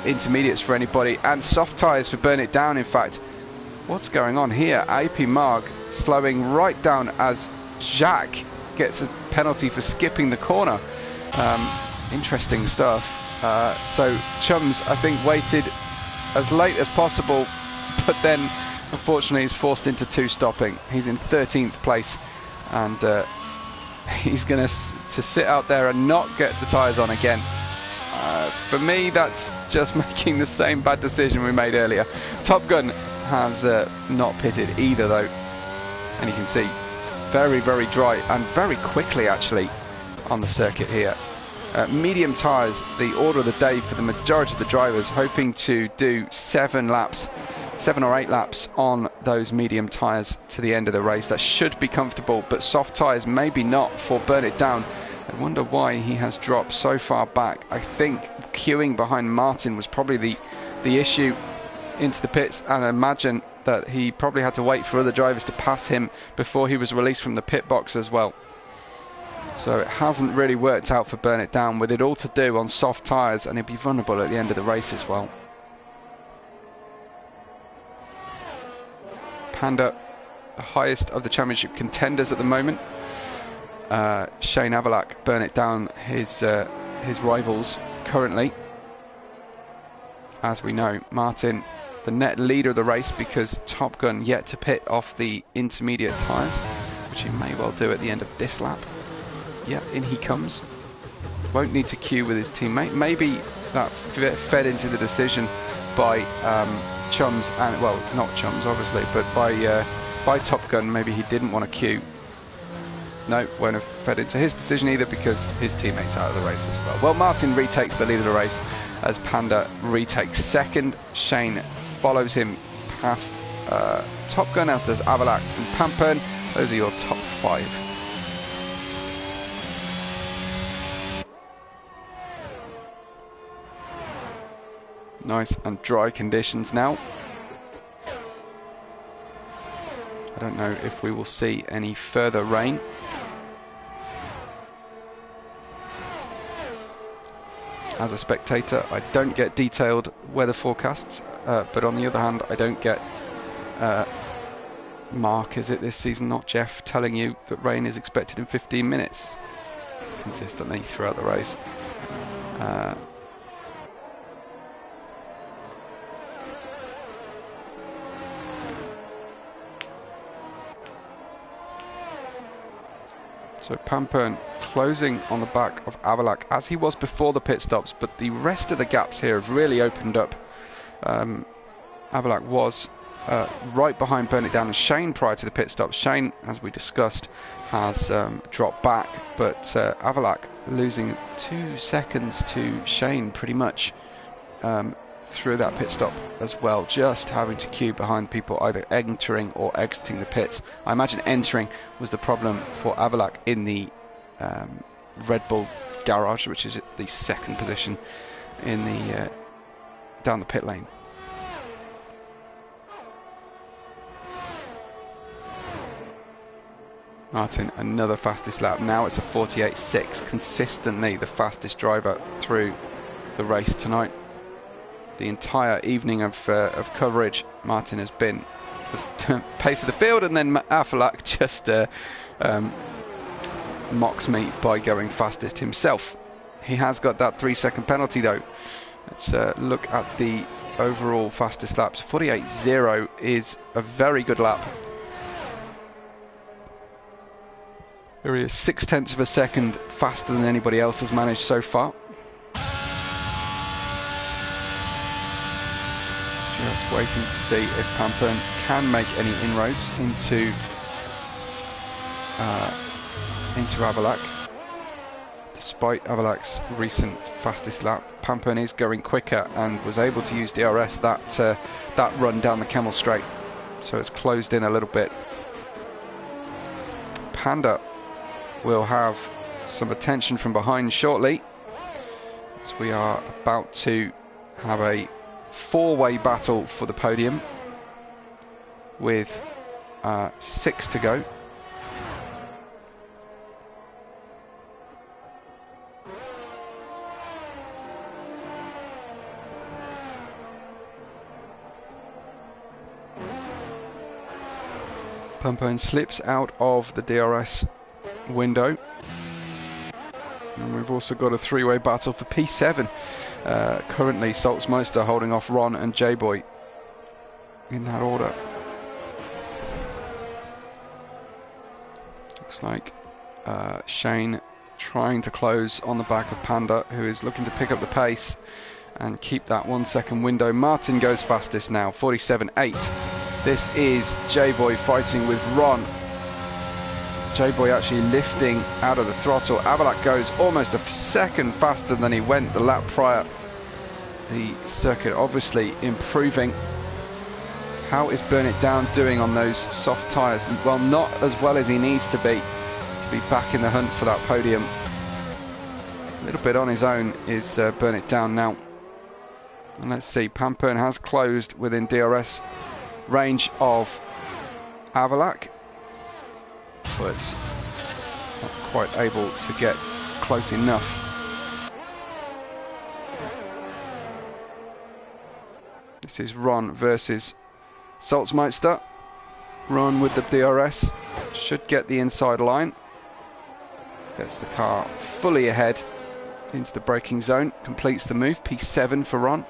intermediates for anybody, and soft tyres for Burn It Down. In fact, what's going on here? AP Marg slowing right down as Jacques gets a penalty for skipping the corner. Interesting stuff. So Chums, I think, waited as late as possible, but then unfortunately is forced into 2 stopping. He's in 13th place, and he's going to sit out there and not get the tyres on again. For me, that's just making the same bad decision we made earlier. Top Gun has not pitted either, though, and you can see very, very dry and very quickly actually on the circuit here. medium tyres, the order of the day for the majority of the drivers, hoping to do 7 or 8 laps on those medium tyres to the end of the race. That should be comfortable, but soft tyres maybe not for Burn It Down. I wonder why he has dropped so far back. I think queuing behind Martin was probably the issue into the pits, and I imagine that he probably had to wait for other drivers to pass him before he was released from the pit box as well. So it hasn't really worked out for Burn It Down, with it all to do on soft tyres, and he'll be vulnerable at the end of the race as well. Panda, the highest of the championship contenders at the moment. Shane Avalak, Burn It Down, his rivals currently. As we know, Martin, the net leader of the race, because Top Gun yet to pit off the intermediate tyres, which he may well do at the end of this lap. Yeah, in he comes. Won't need to queue with his teammate. Maybe that fed into the decision by Chums, and well, not Chums obviously, but by Top Gun. Maybe he didn't want to queue. No, won't have fed into his decision either, because his teammate's out of the race as well. Well, Martin retakes the lead of the race as Panda retakes second. Shane follows him past Top Gun, as does Avalak and Pampern. Those are your top 5. Nice and dry conditions now. I don't know if we will see any further rain. As a spectator, I don't get detailed weather forecasts, but on the other hand, I don't get Mark, is it this season, not Jeff, telling you that rain is expected in 15 minutes consistently throughout the race. So Pampern closing on the back of Avalak, as he was before the pit stops, but the rest of the gaps here have really opened up. Avalak was right behind Burn It Down and Shane prior to the pit stop. Shane, as we discussed, has dropped back, but Avalak losing 2 seconds to Shane pretty much through that pit stop as well, just having to queue behind people either entering or exiting the pits. I imagine entering was the problem for Avalak in the Red Bull garage, which is the second position in the down the pit lane. Martin, another fastest lap. Now it's a 48.6, consistently the fastest driver through the race tonight. The entire evening of coverage, Martin has been the pace of the field, and then Avalak just mocks me by going fastest himself. He has got that 3-second penalty though. Let's look at the overall fastest laps. 48.0 is a very good lap. There is 0.6 of a second faster than anybody else has managed so far. Just waiting to see if Pampern can make any inroads into Avalak. Despite Avalak's recent fastest lap, Pampern is going quicker and was able to use DRS that run down the Camel Straight, so it's closed in a little bit. Panda will have some attention from behind shortly, as we are about to have a 4-way battle for the podium with 6 to go. Pampern slips out of the DRS window, and we've also got a 3-way battle for P7. Currently Saltzmeister holding off Ron and J-Boy in that order. Looks like Shane trying to close on the back of Panda, who is looking to pick up the pace and keep that 1-second window. Martin goes fastest now, 47.8. This is J-Boy fighting with Ron. J-Boy actually lifting out of the throttle. Avalak goes almost a second faster than he went the lap prior. The circuit obviously improving. How is Burn It Down doing on those soft tyres? Well, not as well as he needs to be back in the hunt for that podium. A little bit on his own is Burn It Down now. And let's see, Pampern has closed within DRS range of Avalak, but not quite able to get close enough. This is Ron versus Salzmeister. Ron with the DRS should get the inside line. Gets the car fully ahead into the braking zone, completes the move. P7 for Ron,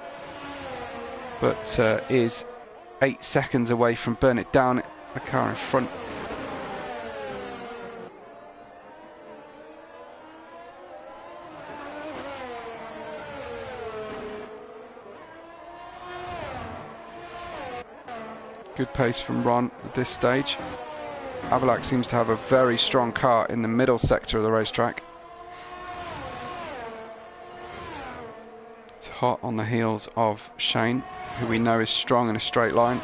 but is 8 seconds away from Burn It Down, the car in front. Good pace from Ron at this stage. Avalak seems to have a very strong car in the middle sector of the racetrack. It's hot on the heels of Shane, who we know is strong in a straight line.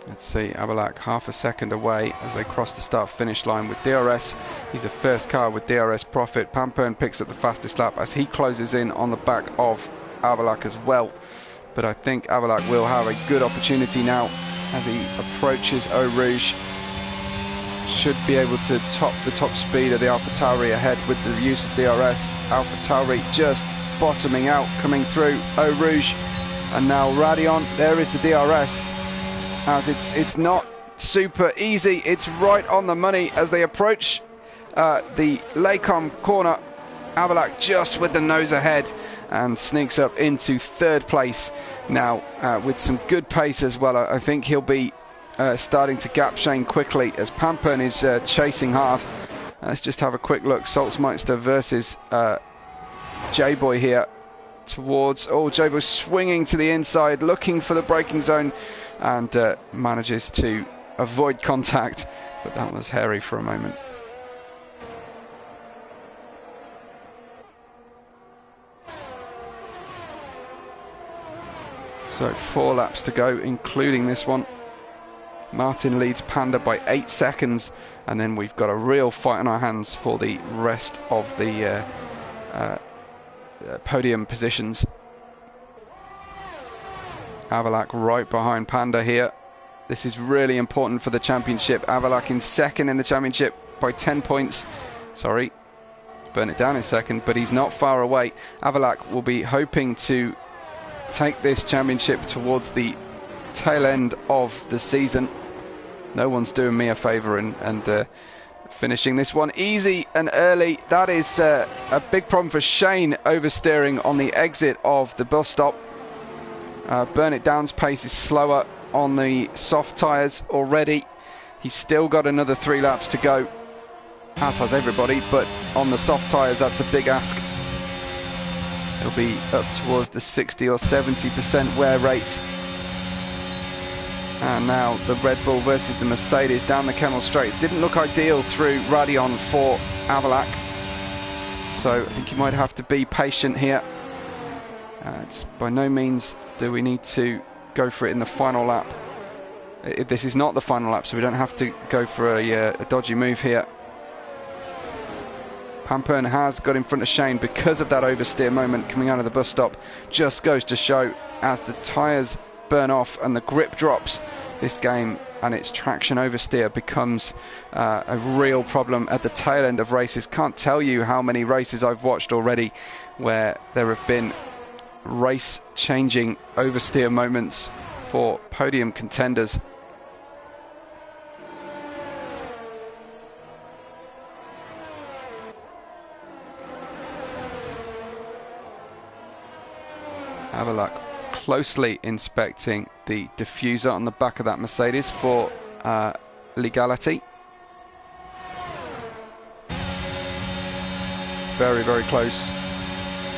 Let's see, Avalak half a second away as they cross the start-finish line with DRS. He's the first car with DRS profit. Pampern picks up the fastest lap as he closes in on the back of Avalak as well. But I think Avalak will have a good opportunity now as he approaches Eau Rouge. Should be able to top the top speed of the AlphaTauri ahead with the use of DRS. AlphaTauri just bottoming out, coming through Eau Rouge. And now Radeon, there is the DRS. As it's not super easy, it's right on the money as they approach the Lecom corner. Avalak just with the nose ahead and sneaks up into third place now with some good pace as well. I think he'll be starting to gap Shane quickly as Pampern is chasing hard. Let's just have a quick look. Salzmeister versus J-Boy here towards, J-Boy swinging to the inside, looking for the braking zone, and manages to avoid contact, but that was hairy for a moment. So 4 laps to go, including this one. Martin leads Panda by 8 seconds, and then we've got a real fight on our hands for the rest of the podium positions. Avalak right behind Panda here. This is really important for the championship. Avalak in second in the championship by 10 points. Sorry, Burn It Down in second, but he's not far away. Avalak will be hoping to take this championship towards the tail end of the season. No one's doing me a favour and finishing this one easy and early. That is a big problem for Shane, oversteering on the exit of the bus stop. Burn It Down's pace is slower on the soft tyres already. He's still got another 3 laps to go, as has everybody, but on the soft tyres that's a big ask. He'll be up towards the 60 or 70% wear rate. And now the Red Bull versus the Mercedes down the Kemmel Straight. Didn't look ideal through Radeon for Avalak, so I think you might have to be patient here. It's by no means do we need to go for it in the final lap. This is not the final lap, so we don't have to go for a dodgy move here. Pampern has got in front of Shane because of that oversteer moment coming out of the bus stop. Just goes to show, as the tyres burn off and the grip drops, this game and its traction oversteer becomes a real problem at the tail end of races. Can't tell you how many races I've watched already where there have been race changing oversteer moments for podium contenders. Avalak closely inspecting the diffuser on the back of that Mercedes for legality. very, very close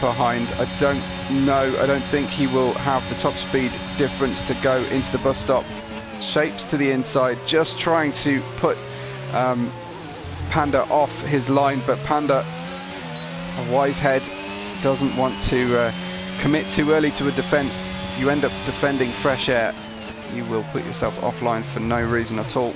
behind. I don't think he will have the top speed difference to go into the bus stop. Shapes to the inside, just trying to put Panda off his line, but Panda, a wise head, doesn't want to commit too early to a defense. You end up defending fresh air, you will put yourself offline for no reason at all.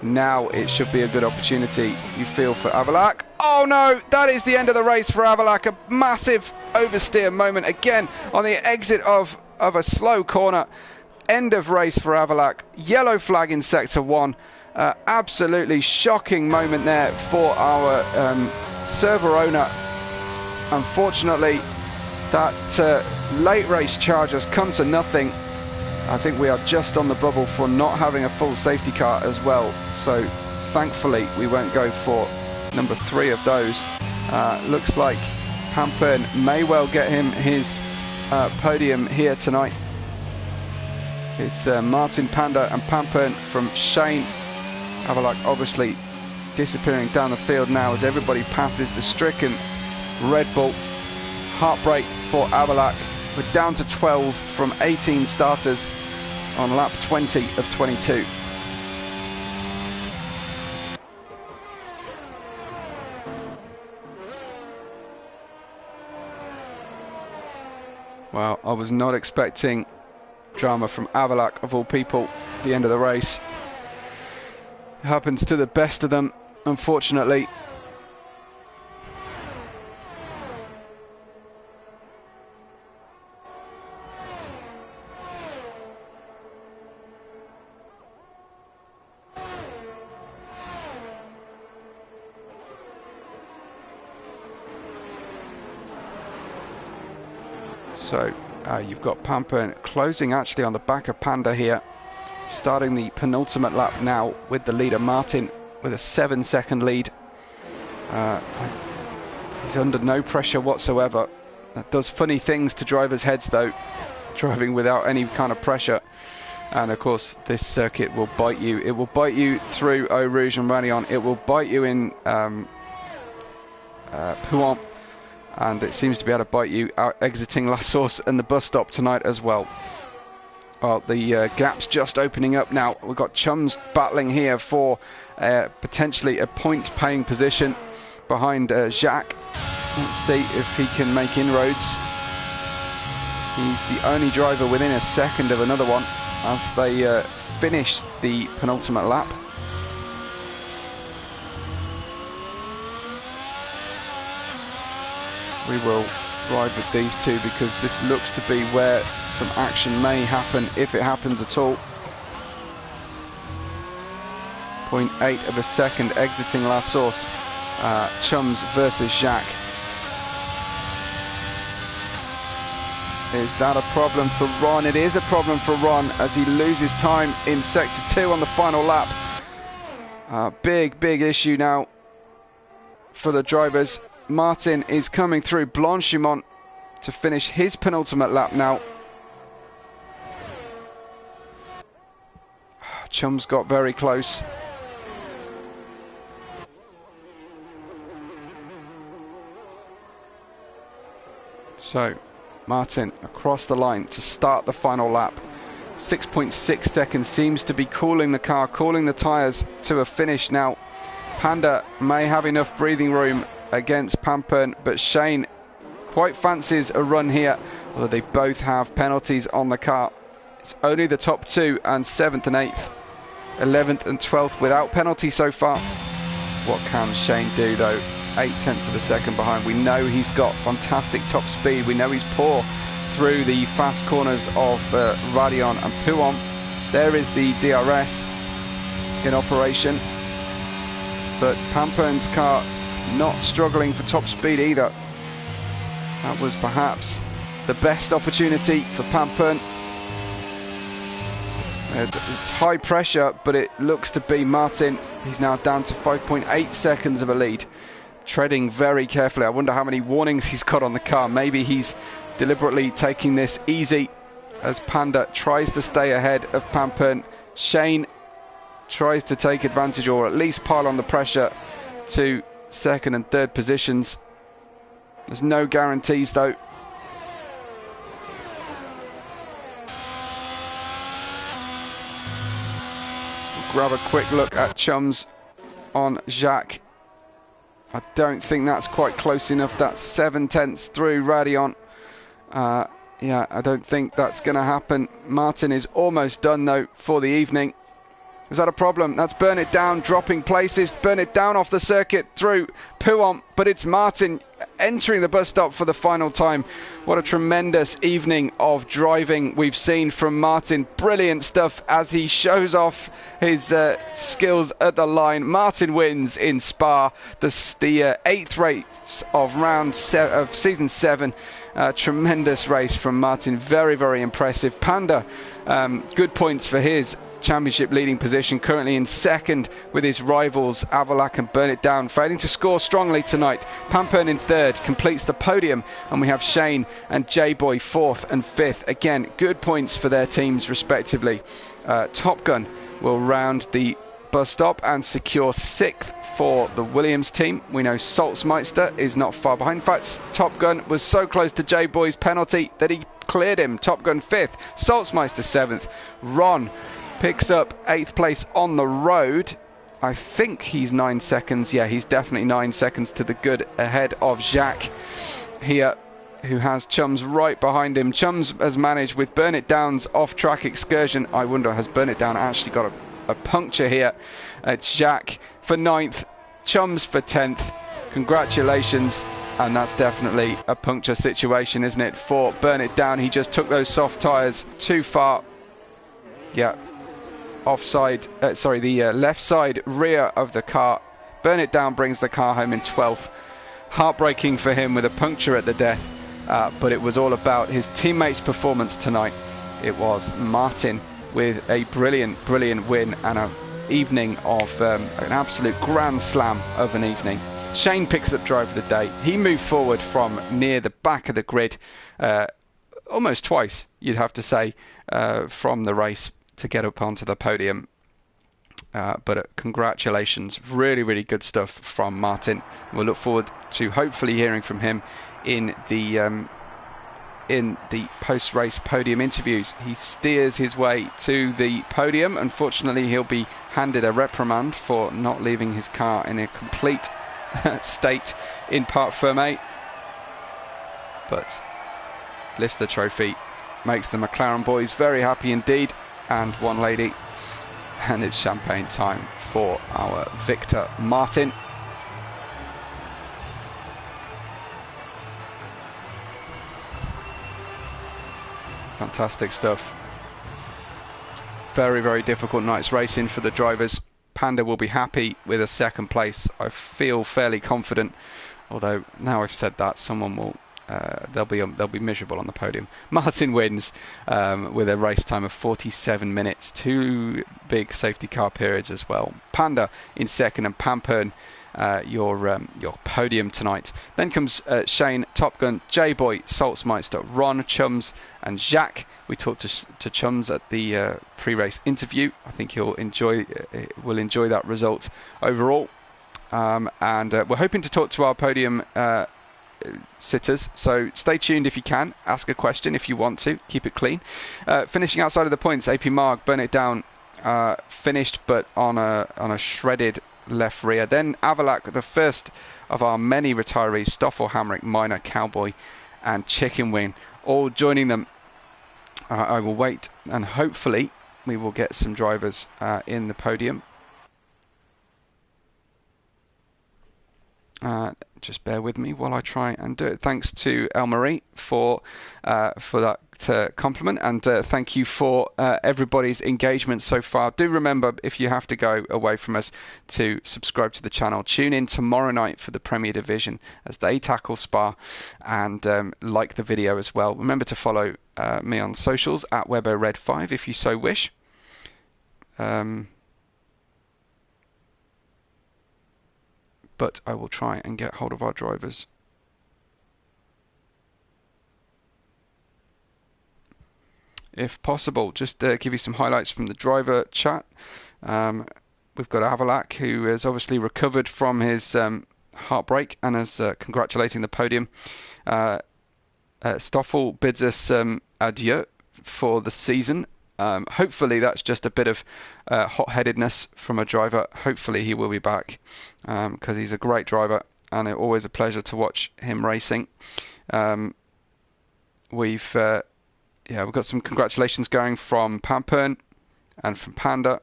Now it should be a good opportunity, you feel, for Avalak. Oh no, that is the end of the race for Avalak. A massive oversteer moment again on the exit of a slow corner. End of race for Avalak. Yellow flag in sector 1. Absolutely shocking moment there for our server owner. Unfortunately, that late race charge has come to nothing. I think we are just on the bubble for not having a full safety car as well, so thankfully we won't go for number 3 of those. Looks like Pampern may well get him his podium here tonight. It's Martin, Panda and Pampern from Shane. Avalak obviously disappearing down the field now as everybody passes the stricken Red Bull. Heartbreak for Avalak. We're down to 12 from 18 starters on lap 20 of 22. Well, I was not expecting drama from Avalak, of all people, at the end of the race. It happens to the best of them, unfortunately. So you've got Pampern closing actually on the back of Panda here, starting the penultimate lap now with the leader Martin with a 7-second lead. He's under no pressure whatsoever. That does funny things to drivers' heads though, driving without any kind of pressure. And of course this circuit will bite you. It will bite you through Eau Rouge and Ranion. It will bite you in Pouhon. And it seems to be able to bite you out exiting La Source and the bus stop tonight as well. Well, the gap's just opening up now. We've got Chums battling here for potentially a point-paying position behind Jacques. Let's see if he can make inroads. He's the only driver within a second of another one as they finish the penultimate lap. We will ride with these two because this looks to be where some action may happen, if it happens at all. 0.8 of a second exiting La Source. Chums versus Jacques. Is that a problem for Ron? It is a problem for Ron as he loses time in sector 2 on the final lap. Big issue now for the drivers. Martin is coming through Blanchimont to finish his penultimate lap now. Chums got very close. So Martin across the line to start the final lap. 6.6 seconds seems to be cooling the car, cooling the tyres to a finish now. Panda may have enough breathing room against Pampern, but Shane quite fancies a run here, although they both have penalties on the car. It's only the top two and 7th and 8th, 11th and 12th without penalty so far. What can Shane do though? 0.8 of a second behind. We know he's got fantastic top speed. We know he's poor through the fast corners of Radion and Pouhon. There is the DRS in operation, but Pampern's car not struggling for top speed either. That was perhaps the best opportunity for Pampern. It's high pressure, but it looks to be Martin. He's now down to 5.8 seconds of a lead, treading very carefully. I wonder how many warnings he's got on the car. Maybe he's deliberately taking this easy as Panda tries to stay ahead of Pampern. Shane tries to take advantage or at least pile on the pressure to second and third positions. There's no guarantees though. Grab a quick look at chums on Jacques. I don't think that's quite close enough. That's 7/10 through Radeon. Yeah, I don't think that's going to happen. Martin is almost done though for the evening. Is that a problem? That's Burn It Down dropping places. Burn It Down off the circuit through Pouhon, but it's Martin entering the bus stop for the final time. What a tremendous evening of driving we've seen from Martin. Brilliant stuff as he shows off his skills at the line. Martin wins in Spa, the 8th race of season 7. Tremendous race from Martin. Very, very impressive. Panda, good points for his championship leading position, currently in second with his rivals Avalac and Burn It Down, failing to score strongly tonight. Pampern in third completes the podium, and we have Shane and J-Boy fourth and fifth. Again, good points for their teams respectively. Top Gun will round the bus stop and secure 6th for the Williams team. We know Salzmeister is not far behind. In fact, Top Gun was so close to J-Boy's penalty that he cleared him. Top Gun 5th, Salzmeister 7th. Ron picks up 8th place on the road. I think he's 9 seconds. Yeah, he's definitely 9 seconds to the good ahead of Jacques here, who has Chums right behind him. Chums has managed with Burn It Down's off-track excursion. I wonder, has Burn It Down actually got a puncture here? It's Jacques for 9th, Chums for 10th. Congratulations. And that's definitely a puncture situation, isn't it, for Burn It Down? He just took those soft tyres too far. Yeah. Offside, the left side rear of the car. Burn It Down brings the car home in 12th. Heartbreaking for him with a puncture at the death, but it was all about his teammates' performance tonight. It was Martin with a brilliant win and an evening of an absolute grand slam of an evening. Shane picks up driver of the day. He moved forward from near the back of the grid almost twice, you'd have to say, from the race to get up onto the podium. But congratulations, really good stuff from Martin. We'll look forward to hopefully hearing from him in the post-race podium interviews. He steers his way to the podium. Unfortunately, he'll be handed a reprimand for not leaving his car in a complete state in Parc Fermé, but lifts the trophy, makes the McLaren boys very happy indeed, and one lady, and it's champagne time for our Victor Martin. Fantastic stuff. Very difficult night's racing for the drivers. Panda will be happy with a second place. I feel fairly confident, although now I've said that, someone will they'll be miserable on the podium. Martin wins with a race time of 47 minutes. 2 big safety car periods as well. Panda in second, and Pampern your podium tonight. Then comes Shane, Top Gun, J-Boy, Salzmeister, Ron, Chums and Jacques. We talked to Chums at the pre-race interview. I think will enjoy that result overall. And we're hoping to talk to our podium sitters, so stay tuned if you can. Ask a question if you want to. Keep it clean. Finishing outside of the points, AP Marg, Burn It Down, finished but on a shredded left rear. Then Avalac, the first of our many retirees, Stoffel, Hamrick, Minor, Cowboy and Chicken Wing, all joining them. I will wait, and hopefully we will get some drivers in the podium. Just bear with me while I try and do it. Thanks to El Marie for that compliment, and thank you for everybody's engagement so far. Do remember, if you have to go away from us, to subscribe to the channel. Tune in tomorrow night for the Premier Division as they tackle Spa, and like the video as well. Remember to follow me on socials at WebberRed5 if you so wish. But I will try and get hold of our drivers. If possible, just give you some highlights from the driver chat. We've got Avalac, who has obviously recovered from his heartbreak and as congratulating the podium. Stoffel bids us adieu for the season. Hopefully that's just a bit of hot-headedness from a driver. Hopefully he will be back because he's a great driver and it's always a pleasure to watch him racing. We've got some congratulations going from Pampern and from Panda.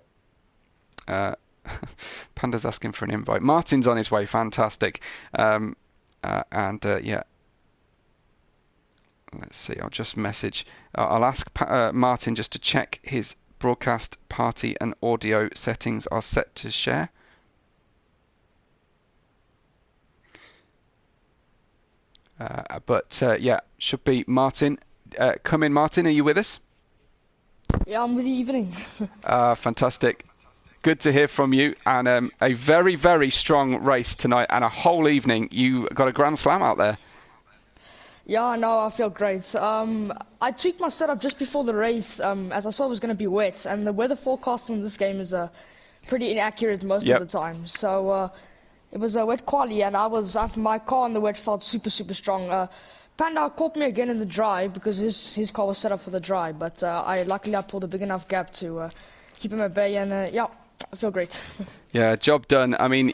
Panda's asking for an invite. Martin's on his way. Fantastic. Let's see. I'll just message. I'll ask Martin just to check his broadcast party and audio settings are set to share. Should be Martin. Come in, Martin. Are you with us? Yeah, I'm with you. Evening. Fantastic. Good to hear from you. And a very, very strong race tonight and a whole evening. You got a Grand Slam out there. Yeah, no, I feel great. I tweaked my setup just before the race, as I saw it was going to be wet, and the weather forecast in this game is pretty inaccurate most of the time. So it was a wet quali, and my car in the wet felt super, super strong. Panda caught me again in the dry because his car was set up for the dry, but luckily I pulled a big enough gap to keep him at bay, and I feel great. Yeah, job done. I mean,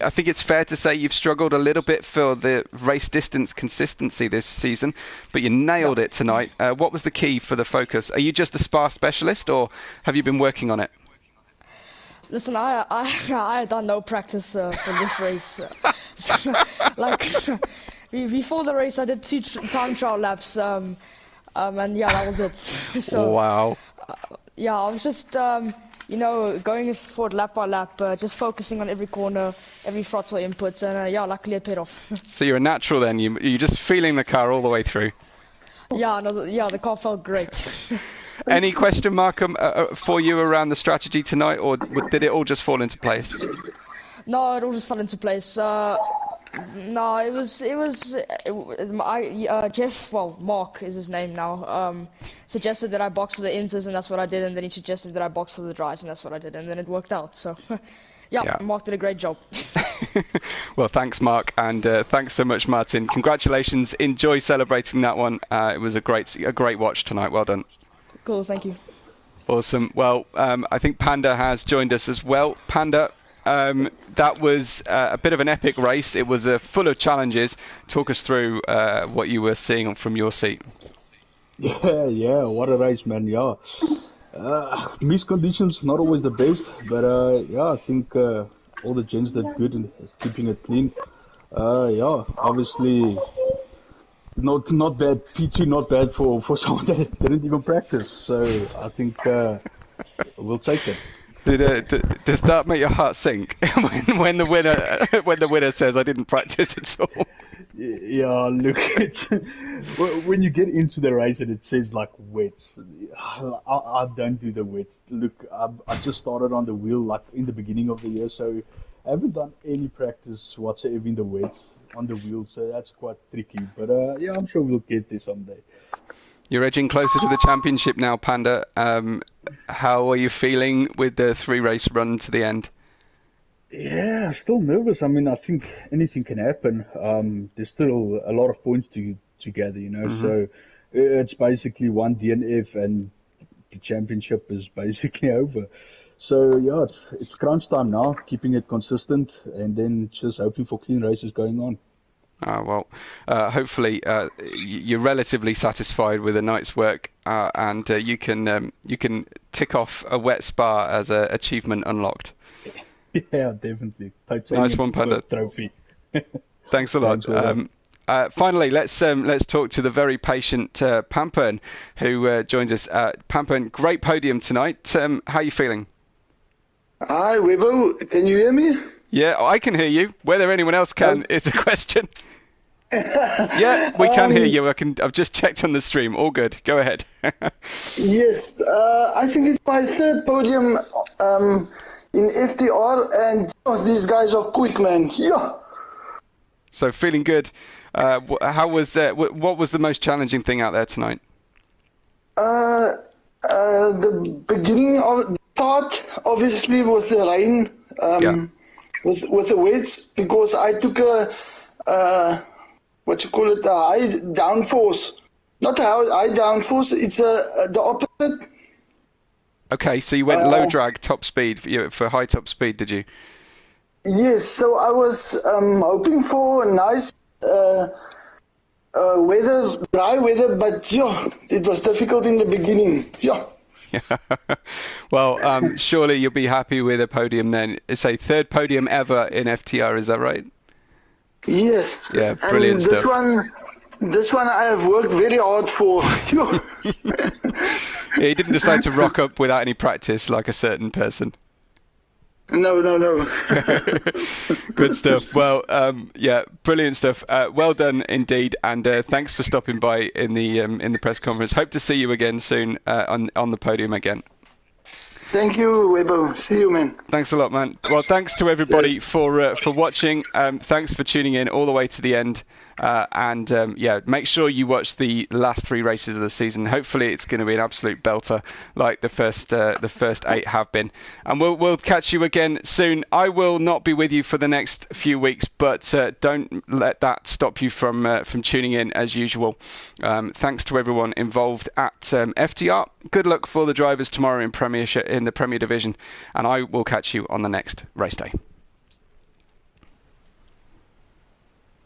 I think it's fair to say you've struggled a little bit for the race distance consistency this season, but you nailed it tonight. What was the key for the focus? Are you just a Spa specialist, or have you been working on it? Listen, I had done no practice for this race. Before the race, I did 2 time trial laps, and that was it. So, wow. I was just going forward lap by lap, just focusing on every corner, every throttle input, and luckily it paid off. So you're a natural then. You're just feeling the car all the way through. The car felt great. Any question, Markham, for you around the strategy tonight, or did it all just fall into place? No, it all just fell into place. No, it was Jeff, Mark is his name now, suggested that I box for the inters, and that's what I did, and then he suggested that I box for the dries, and that's what I did, and then it worked out. So, Mark did a great job. Well, thanks, Mark, and thanks so much, Martin. Congratulations. Enjoy celebrating that one. It was a great watch tonight. Well done. Cool, thank you. Awesome. Well, I think Panda has joined us as well. Panda, that was a bit of an epic race. It was full of challenges. Talk us through what you were seeing from your seat. Yeah, what a race, man. Yeah, mixed conditions, not always the best, but I think all the gents did good in keeping it clean. Obviously not bad. P2 not bad for someone that didn't even practice. So I think we'll take it. Does that make your heart sink when the winner says I didn't practice at all? Yeah, look, when you get into the race and it says like wets, I don't do the wets. Look, I just started on the wheel like in the beginning of the year, so I haven't done any practice whatsoever in the wets on the wheel, so that's quite tricky. But I'm sure we'll get there someday. You're edging closer to the championship now, Panda. How are you feeling with the 3-race run to the end? Yeah, still nervous. I mean, I think anything can happen. There's still a lot of points to gather, Mm-hmm. So it's basically one DNF and the championship is basically over. So yeah, it's crunch time now, keeping it consistent and then just hoping for clean races going on. Hopefully you're relatively satisfied with a night's work, and you can tick off a wet Spa as an achievement unlocked. Yeah, definitely. Nice one, Panda. Trophy. Thanks a lot. Finally, let's talk to the very patient Pampern, who joins us. Pampern, great podium tonight. How are you feeling? Hi, Webo. Can you hear me? Yeah, I can hear you. Whether anyone else can is a question. Yeah, we can hear you. I've just checked on the stream. All good. Go ahead. Yes, I think it's my third podium in FTR, and these guys are quick, man. Yeah. So feeling good. How was what was the most challenging thing out there tonight? The beginning of the start, obviously, was the rain. with the wets because I took a what you call it, a high downforce. Not a high downforce, it's the opposite. Okay, so you went low drag, top speed for high top speed, did you? Yes, so I was hoping for a nice weather, dry weather, but yeah, it was difficult in the beginning. Yeah. Well, surely you'll be happy with a podium then. It's a third podium ever in FTR, is that right? Yes. Yeah, brilliant and this stuff. This one I have worked very hard for. Yeah, he didn't decide to rock up without any practice like a certain person. No. Good stuff. Well, yeah, brilliant stuff. Well done indeed, and thanks for stopping by in the press conference. Hope to see you again soon on the podium again. Thank you, Weber. See you, man. Thanks a lot, man. Well, thanks to everybody for watching. Thanks for tuning in all the way to the end. Yeah, make sure you watch the last 3 races of the season. Hopefully, it's going to be an absolute belter, like the first 8 have been. And we'll catch you again soon. I will not be with you for the next few weeks, but don't let that stop you from tuning in as usual. Thanks to everyone involved at FTR. Good luck for the drivers tomorrow in the Premier Division, and I will catch you on the next race day.